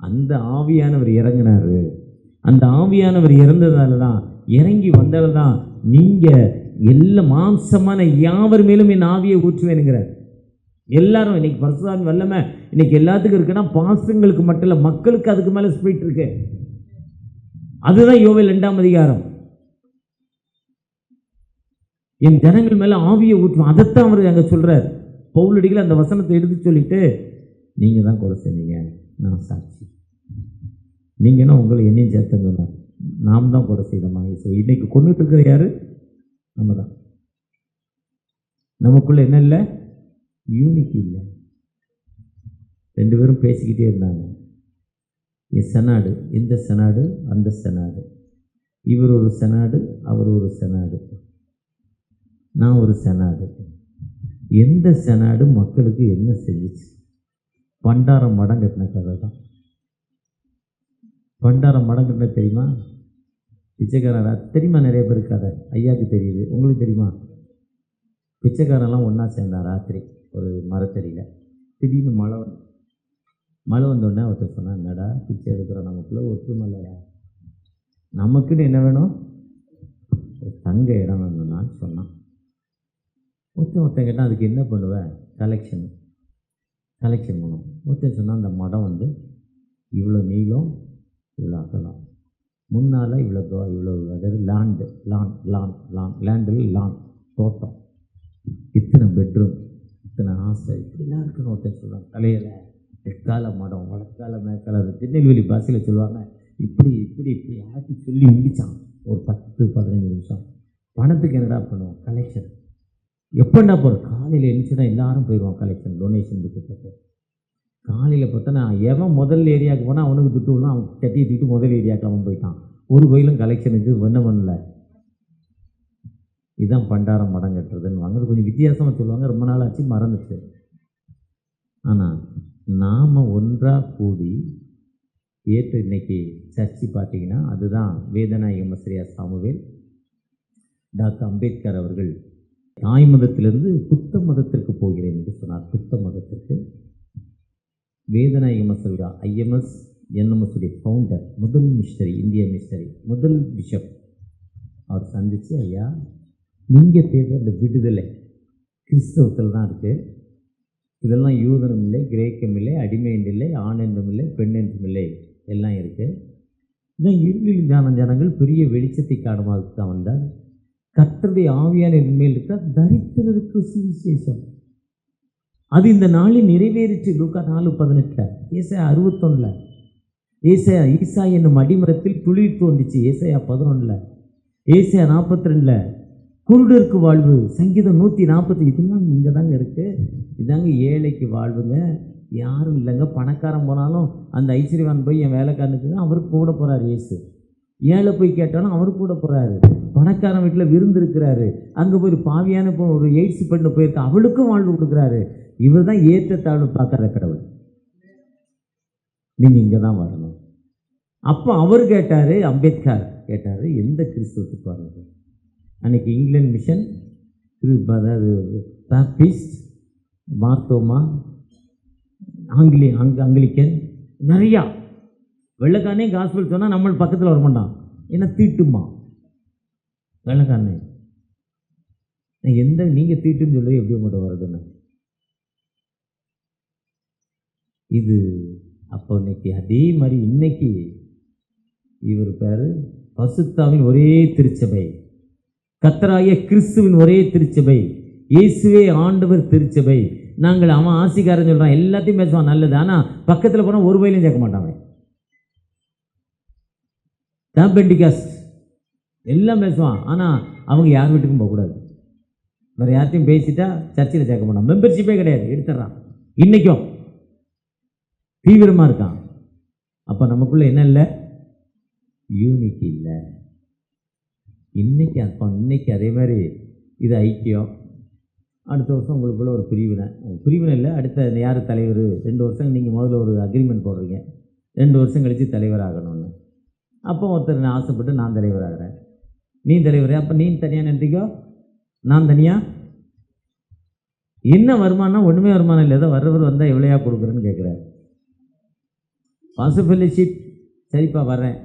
அந்த ஆவியானவர் இறங்கினார். அந்த ஆவியானவர் இறந்ததால தான், இறங்கி வந்ததால் தான் நீங்கள் எல்லா மாம்சமான யாவர் மேலும் என் ஆவியை ஊற்றுவேனுங்கிறார். எல்லாரும் இன்னைக்கு பரிசுத்தாவின் வல்லமை இன்னைக்கு எல்லாத்துக்கும் இருக்குன்னா பாஸ்டர்களுக்கு மட்டும் இல்லை, மக்களுக்கு அதுக்கு மேலே ஸ்பிரிட் இருக்கு. அதுதான் யோவேல் 2ஆம் அதிகாரம். என் ஜனங்கள் மேலே ஆவியை ஊற்றுவோம். அதைத்தான் அவர் அங்கே சொல்கிறார். பவுலடிகள் அந்த வசனத்தை எடுத்து சொல்லிட்டு, நீங்கள் தான் கொலை செஞ்சீங்க, நான் சாட்சி. நீங்கன்னா உங்களை என்னையும் சேர்த்துங்க, நாம் தான் கொலை செய்தோமா. இன்னைக்கு கொண்டுட்டு இருக்கிற யாரு? நம்ம தான். நமக்குள்ள என்ன இல்லை? யூனிட்டி இல்லை. 2 பேரும் பேசிக்கிட்டே இருந்தாங்க. என் செனாடு, இந்த செனாடு, அந்த செனாடு, இவர் ஒரு செனாடு, அவர் ஒரு செனாடு, நான் ஒரு செனாடு. எந்த செனாடு மக்களுக்கு என்ன செஞ்சிச்சு? பண்டாரம் மடம் கட்டின கதை தான். பண்டாரம் மடம் கட்டின தெரியுமா? பிச்சைக்காரரா தெரியுமா? நிறைய பேருக்கு கதை, ஐயாவுக்கு தெரியுது, உங்களுக்கு தெரியுமா? பிச்சைக்காரெல்லாம் ஒன்றா சேர்ந்தார் ராத்திரி ஒரு மரத்தடியில். திடீர்னு மழை வந்தோடனே ஒருத்தர் சொன்னார், என்னடா பிச்சை எடுக்கிற நமக்குள்ளே ஒற்றுமல்லையா, நமக்குன்னு என்ன வேணும்? ஒரு தங்க இடம் வேணும்னான்னு சொன்னான். ஒருத்தன் கேட்டால் அதுக்கு என்ன பண்ணுவேன்? கலெக்ஷன் பண்ணும். ஒருத்தன் சொன்னால் அந்த மடம் இவ்வளோ நீளம், இவ்வளோ அகலம், முன்னால் இவ்வளோ அதாவது லேண்டில் தோட்டம், இத்தனை பெட்ரூம், இத்தனை ஆசை, இப்படிலாம் இருக்குன்னு ஒருத்தர் சொல்லுவாங்க. தலையில் தெற்கால மடம், வடக்கால மேற்கால, அது திருநெல்வேலி பாஷையில் சொல்லுவாங்க. இப்படி ஆட்டி சொல்லி முடித்தான் ஒரு 10-15 நிமிஷம். பணத்துக்கு என்னடா பண்ணுவோம்? கலெக்ஷன். எப்படா போகிறோம்? காலையில் எழுந்துச்சுன்னா எல்லாரும் போயிடுவோம் கலெக்ஷன், டொனேஷன் கொடுத்துட்டு. காலையில் பார்த்தா நான் எவன் முதல் ஏரியாவுக்கு போனால் அவனுக்கு துட்டு விடணும், அவன் கட்டியை தூக்கிட்டு முதல் ஏரியாவுக்கு அவன் போயிட்டான். ஒரு கோயிலும் கலெக்ஷனுக்கு ஒன்றும் பண்ணல. இதுதான் பண்டாரம் மடம் கட்டுறதுன்னு வாங்க. கொஞ்சம் வித்தியாசமாக சொல்லுவாங்க, ரொம்ப நாள் ஆச்சு மறந்துச்சு. ஆனால் நாம் ஒன்றாக கூடி ஏற்று இன்னைக்கு சர்ச்சு பார்த்தீங்கன்னா அதுதான் வேதநாயக மஸ்ரியா சாமுவேல், டாக்டர் அம்பேத்கர் அவர்கள் தாய் மதத்திலிருந்து புத்த மதத்திற்கு போகிறேன் என்று சொன்னார். புத்த மதத்திற்கு வேதநாயக மஸ்ரியா ஐஎம்எஸ் என்எம்எஸ் உடைய ஃபவுண்டர், முதல் மிஷனரி, இந்திய மிஷனரி, முதல் பிஷப் அவர் சந்தித்து, ஐயா நீங்கள் தேவை இந்த விடுதலை கிறிஸ்தவத்தில் தான் இருக்குது, இதெல்லாம் யூதனும் இல்லை, கிரேக்கம் இல்லை, அடிமை என்றும் இல்லை, ஆண் என்றும் இல்லை, பெண் என்றும் இல்லை, எல்லாம் இருக்குது. இதான் இருளில் ஜனங்கள் பெரிய வெளிச்சத்தை காணுமாவுக்கு தான் வந்தார். கர்த்தருடைய ஆவியான மேல் இருக்க தரித்திரருக்கு சுவிசேஷம். அது இந்த நாளில் நிறைவேறிச்சு. லூக்கா 4:18, ஏசாயா 61, ஈசா என்னும் அடிமரத்தில் துளிர் தோன்றிச்சு. ஏசாயா 11, ஏசாயா 42, குருடருக்கு வாழ்வு, சங்கீதம் 140. இதெல்லாம் இங்கே தாங்க இருக்குது. இதாங்க ஏழைக்கு வாழ்வுங்க. யாரும் இல்லைங்க. பணக்காரன் போனாலும் அந்த ஐஸ்வர்யவான் போய் என் வேலைக்காரனுக்கு அவருக்கு கூட போகிறார் இயேசு. ஏழை போய் கேட்டாலும் அவருக்கு கூட போகிறாரு. பணக்காரன் வீட்டில் விருந்து இருக்கிறாரு, அங்கே போய் பாவியான ஒரு எய்ட்ஸ் பெண்ணு போயிருக்க அவளுக்கும் வாழ்வு கொடுக்குறாரு. இவர் தான் ஏற்றத்தாழ்வு பார்க்குற கடவுள். நீங்கள் இங்கே தான் வரணும். அப்போ அவர் கேட்டார், அம்பேத்கர் கேட்டார், எந்த கிறிஸ்துவத்துக்கு வர்றது? அன்றைக்கி இங்கிலாந்து மிஷன், அதாவது பாப்டிஸ்ட், மார்த்தோமா, அங்கிலிக்கன், நிறையா வெள்ளைக்காரனே காஸ்பல் சொன்னால் நம்ம பக்கத்தில் வர மாட்டான். ஏன்னா தீட்டுமா வெள்ளைக்காரனே. எந்த நீங்கள் தீட்டுன்னு சொல்லி எப்படி உங்கள்கிட்ட வருதுன்னு இது. அப்போ இன்னைக்கு அதே மாதிரி இன்னைக்கு இவர் பேர் பசுத்தாவின் ஒரே திருச்சபை, கர்த்தராகிய கிறிஸ்துவின் ஒரே திருச்சபை, இயேசுவே ஆண்டவர் திருச்சபை. நாங்கள் அவன் ஆசிக்காரன் சொல்கிறான், எல்லாத்தையும் பேசுவான் நல்லது. ஆனால் பக்கத்தில் போனால் ஒரு வயலையும் சேர்க்க மாட்டான். பெண்டிகாஸ்ட் எல்லாம் பேசுவான், ஆனால் அவங்க யார் வீட்டுக்கும் போகக்கூடாது. வேறு யார்ட்டையும் பேசிட்டா சர்ச்சையில் சேர்க்க மாட்டான். மெம்பர்ஷிப்பே கிடையாது, எடுத்துட்றான். இன்றைக்கும் தீவிரமாக இருக்கான். அப்போ நமக்குள்ளே என்ன இல்லை? யூனிட்டி இல்லை. இன்னைக்கு அதே மாதிரி இது ஐக்கியம். அடுத்த வருஷம் உங்களுக்குள்ள ஒரு பிரிவினை இல்லை. அடுத்த யார் தலைவர்? 2 வருஷம் நீங்கள் முதல்ல ஒரு அக்ரிமெண்ட் போடுறீங்க, 2 வருஷம் கழித்து தலைவர் ஆகணும்னு. அப்போ ஒருத்தர் நான் ஆசைப்பட்டு நான் தலைவராகிறேன், நீ தலைவர். அப்போ நீ தனியாக நிறுத்திக்கோ, நான் தனியாக. என்ன வருமானம்? ஒன்றுமே வருமானம் இல்லை. ஏதோ வர்றவர் வந்தால் எவ்வளோயா கொடுக்குறேன்னு கேட்குறாரு. பாசிபிலிஷிப், சரிப்பா வர்றேன்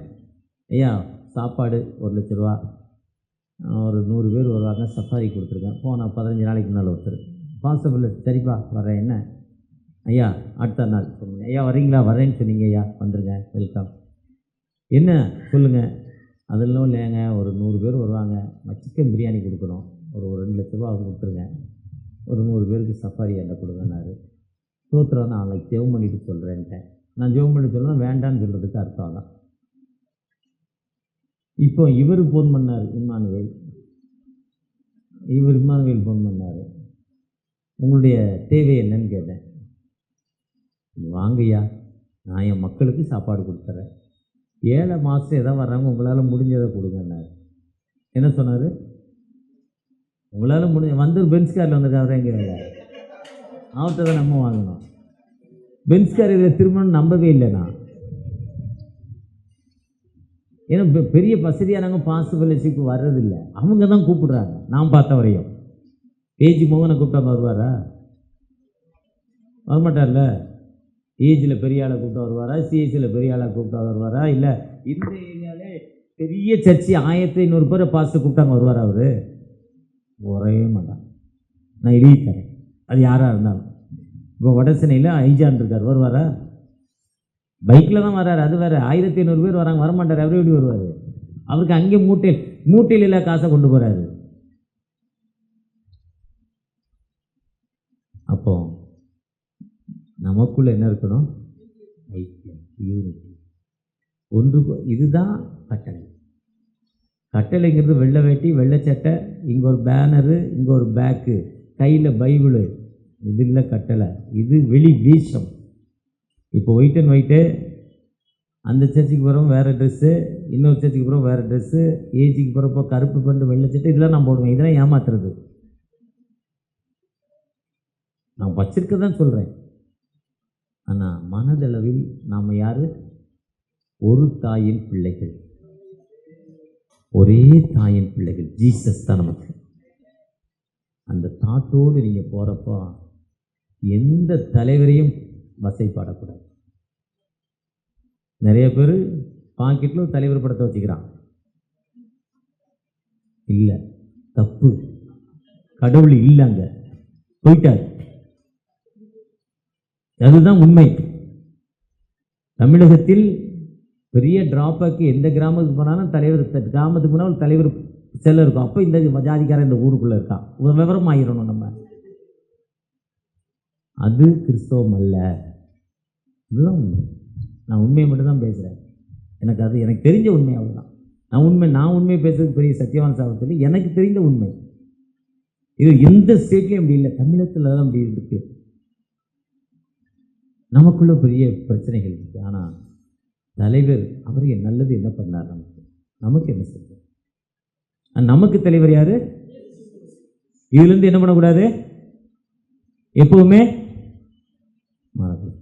ஐயா, சாப்பாடு 1 லட்ச ரூபா, ஒரு 100 பேர் வருவாங்க, சஃபாரி கொடுத்துருக்கேன். போனால் 15 நாளைக்கு முன்னால் ஒருத்தர் பாசிபிள், சரிப்பா வர்றேன். என்ன ஐயா அடுத்த நாள் சொல்லுங்க, ஐயா வரீங்களா? வரேன்னு சொன்னீங்க ஐயா, வந்துடுங்க, வெல்கம். என்ன சொல்லுங்கள்? அதெல்லாம் இல்லைங்க, ஒரு 100 பேர் வருவாங்க, சிக்கன் பிரியாணி கொடுக்கணும், ஒரு 2 லட்ச ரூபா கொடுத்துருங்க, ஒரு 100 பேருக்கு சஃபாரி என்ன கொடுங்கன்னாரு. சோத்திரம் நான் நாளைக்கு ஜெபம் பண்ணிட்டு சொல்கிறேன்ட்டேன். நான் ஜெபம் பண்ணி சொல்லணும் வேண்டான்னு சொல்கிறதுக்கு அர்த்தம் தான். இப்போ இவர் ஃபோன் பண்ணார், இம்மானுவேல் ஃபோன் பண்ணார். உங்களுடைய தேவை என்னன்னு கேட்டேன். வாங்கய்யா, நான் என் மக்களுக்கு சாப்பாடு கொடுத்துட்றேன், 7 மாதம் எதாவது வர்றாங்க, உங்களால் முடிஞ்சதை கொடுங்கன்னாரு. என்ன சொன்னார்? உங்களால் வந்து பென்ஸ் காரில் வந்திருக்காரு. எங்கே அவர்கிட்ட தான் நம்ம வாங்கணும். பென்ஸ் கார் இதில் திருமணம் நம்பவே இல்லை நான். ஏன்னா பெரிய வசதியானவங்க பாசிபிலிட்டிக்கு வர்றதில்லை, அவங்க தான் கூப்பிடுறாங்க. நான் பார்த்த வரையும் ஏஜ் மோகனை கூப்பிட்டாங்க வருவாரா? வரமாட்டார்ல. ஏஜில் பெரிய ஆளை கூப்பிட்டு வருவாரா? சிஎஸ்சியில் பெரிய ஆளை கூப்பிட்டா வருவாரா? இல்லை இந்த ஏரியாவிலே பெரிய சர்ச்சி 1500 பேரை பாஸ்ட்டு கூப்பிட்டாங்க வருவாரா? அவர் வரவே மாட்டான். நான் எழுதி தரேன், அது யாராக இருந்தாலும். இப்போ வடசென்னையில் ஐஜான் இருக்கார், வருவாரா? பைக்கில் தான் வர்றாரு, அது வேறு. 1500 பேர் வராங்க, வரமாட்டார். அவர் எப்படி வருவார்? அவருக்கு அங்கே மூட்டையில் இல்லை காசை கொண்டு போகிறாரு. அப்போ நமக்குள்ளே என்ன இருக்கணும்? ஐக்கியம், யூனிட்டி, ஒன்று. இதுதான் கட்டளை. கட்டளைங்கிறது வெள்ளை வேட்டி, வெள்ளை சட்டை, இங்கே ஒரு பேனரு, இங்கே ஒரு பேக்கு, கையில் பைபிளு, இது இல்லை கட்டளை. இது வெளி வீசம். இப்போ ஒயிட் அண்ட் ஒயிட்டு, அந்த சர்ச்சுக்கு போகிறோம் வேறு ட்ரெஸ்ஸு, இன்னொரு சர்ச்சுக்கு போகிறோம் வேறு ட்ரெஸ்ஸு, ஏஜிக்கு போகிறப்போ கருப்பு பண்டு வெள்ளை சட்டை, இதெல்லாம் நான் போடுவேன். இதெல்லாம் ஏமாத்துறது. நான் வச்சிருக்க தான் சொல்கிறேன். ஆனால் மனதளவில் நாம் யார்? ஒரு தாயின் பிள்ளைகள், ஒரே தாயின் பிள்ளைகள். ஜீசஸ் தான் நமக்கு. அந்த தாட்டோடு நீங்கள் போகிறப்போ எந்த தலைவரையும் வசைப்பாடக்கூடாது. நிறைய பேர் பாக்கெட்டில் தலைவர் படத்தை வச்சுக்கிறான். இல்லை, தப்பு. கடவுள் இல்லைங்க, போயிட்டார். அதுதான் உண்மை. தமிழகத்தில் பெரிய டிராப்பாக்கு எந்த கிராமத்துக்கு போனாலும் தலைவர், கிராமத்துக்கு போனாலும் தலைவர் செல்ல இருக்கும். அப்போ இந்த ஜாதிக்காரன் இந்த ஊருக்குள்ளே இருக்கான், விவரம் ஆகிடணும் நம்ம. அது கிறிஸ்தவம் அல்ல. இதுதான் உண்மை. நான் உண்மையை மட்டும்தான் பேசுகிறேன். எனக்கு தெரிஞ்ச உண்மை அவ்வளோதான். நான் உண்மையை பேசுறதுக்கு பெரிய சத்தியவான் சாபத்தில் எனக்கு தெரிந்த உண்மை. இது எந்த ஸ்டேட்லேயும் அப்படி இல்லை, தமிழகத்தில் தான் அப்படி இருக்கு. நமக்குள்ள பெரிய பிரச்சனைகள் இருக்குது. ஆனால் தலைவர் அவர் நல்லது என்ன பண்ணார், நமக்கு என்ன சொல்றார்? நமக்கு தலைவர் யாரு? இதுலேருந்து என்ன பண்ணக்கூடாது, எப்பவுமே மறக்கக்கூடாது.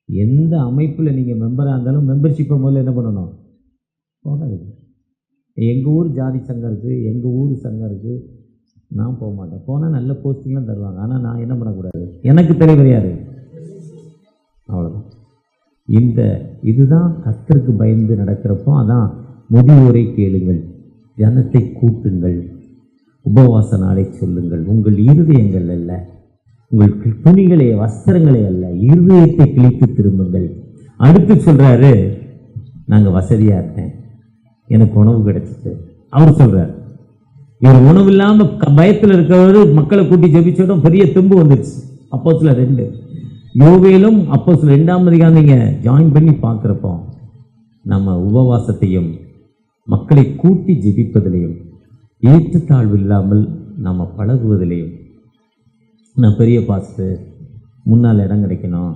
எந்த அமைப்பில் நீங்கள் மெம்பராக இருந்தாலும் மெம்பர்ஷிப்பை முதல்ல என்ன பண்ணணும், போகாதீங்க. எங்கள் ஊர் ஜாதி சங்கம் இருக்குது, எங்கள் ஊர் சங்கம் இருக்குது, நான் போக மாட்டேன். போனால் நல்ல போஸ்டிங்லாம் தருவாங்க. ஆனால் நான் என்ன பண்ணக்கூடாது, எனக்கு தலைவர் யார், அவ்வளோதான். இதுதான் கர்த்தருக்கு பயந்து நடக்கிறப்போ. அதான் முதியோரை கேளுங்கள், ஜனத்தை கூட்டுங்கள், உபவாச நாளை சொல்லுங்கள், உங்கள் இருதயங்கள் அல்ல, உங்கள் துணிகளை வஸ்திரங்களை அல்ல, இருதயத்தை கிழித்து திரும்புங்கள். அடுத்து சொல்கிறாரு, நாங்கள் வசதியாக இருக்கேன், எனக்கு உணவு கிடைச்சிட்டு. அவர் சொல்கிறார், இவர் உணவு இல்லாமல் பயத்தில் இருக்கிறவர் மக்களை கூட்டி ஜெபிச்சோடும் பெரிய தும்பு வந்துடுச்சு. அப்போஸ்தலர் 2 யோவேலும் அப்போஸ்தலர் 2ஆம் அதிகாரம் நீங்கள் ஜாயின் பண்ணி பார்க்குறப்போ நம்ம உபவாசத்தையும் மக்களை கூட்டி ஜெபிப்பதிலையும் ஏற்றத்தாழ்வு இல்லாமல் நம்ம பழகுவதிலையும், நான் பெரிய பாஸ்டர், முன்னால் இடம் கிடைக்கணும்,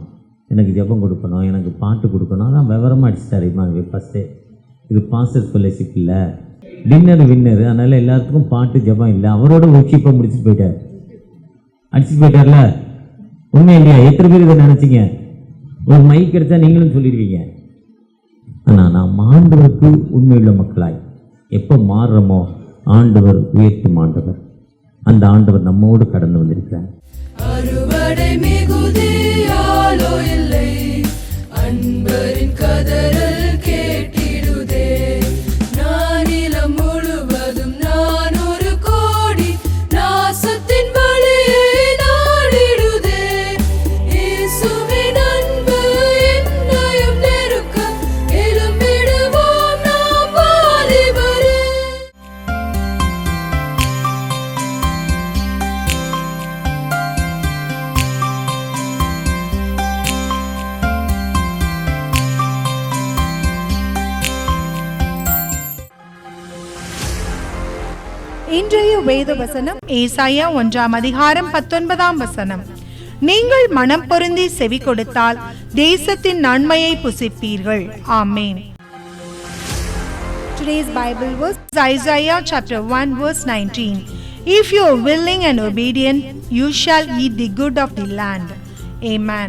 எனக்கு ஜெபம் கொடுக்கணும், எனக்கு பாட்டு கொடுக்கணும், அதான் விவரமாக அடிச்சுட்டாரு ஃபஸ்ட்டு. இது பாஸ்டர் ஃபெல்லோஷிப் இல்லை, வின்னரு. அதனால் எல்லாத்துக்கும் பாட்டு ஜெபம் இல்லை. அவரோட ஒர்க்ஷிப்பை முடிச்சுட்டு போயிட்டார், அடிச்சுட்டு போயிட்டார்ல. உண்மை இல்லையா? எத்தனை பேர் இதை நினச்சிங்க? ஒரு மைக் கிடைச்சா நீங்களும் சொல்லிடுவீங்க. ஆனால் நாம் ஆண்டவருக்கு உண்மையுள்ள மக்களாய் எப்போ மாறுறோமோ ஆண்டவர் உயர்த்தும் ஆண்டவர். அந்த ஆண்டவர் நம்மோடு கடந்து வந்திருக்கிறார். அறுவடை மிகுதியாலோ இல்லை, அன்பரின் கதறல் கேட்டிடுதே. நானிலம் முழுவதும் நான் ஒரு கோடி நாசத்தின் வழியை நாடிடுதே. இயேசுவின் அன்பு என்னையும் நெருக்க எழும்பிடுவோம் நாம் வாலிபரே. இன்றைய வேத வசனம் ஏசாயா 1ஆம் அதிகாரம் 19ஆம் வசனம். நீங்கள் மனம் பொருந்தி செவி கொடுத்தால் தேசத்தின் நன்மையை புசிப்பீர்கள். ஆமென். Today's Bible verse Isaiah chapter 1 verse 19. If you are willing and obedient, you shall eat the good of the land. Amen.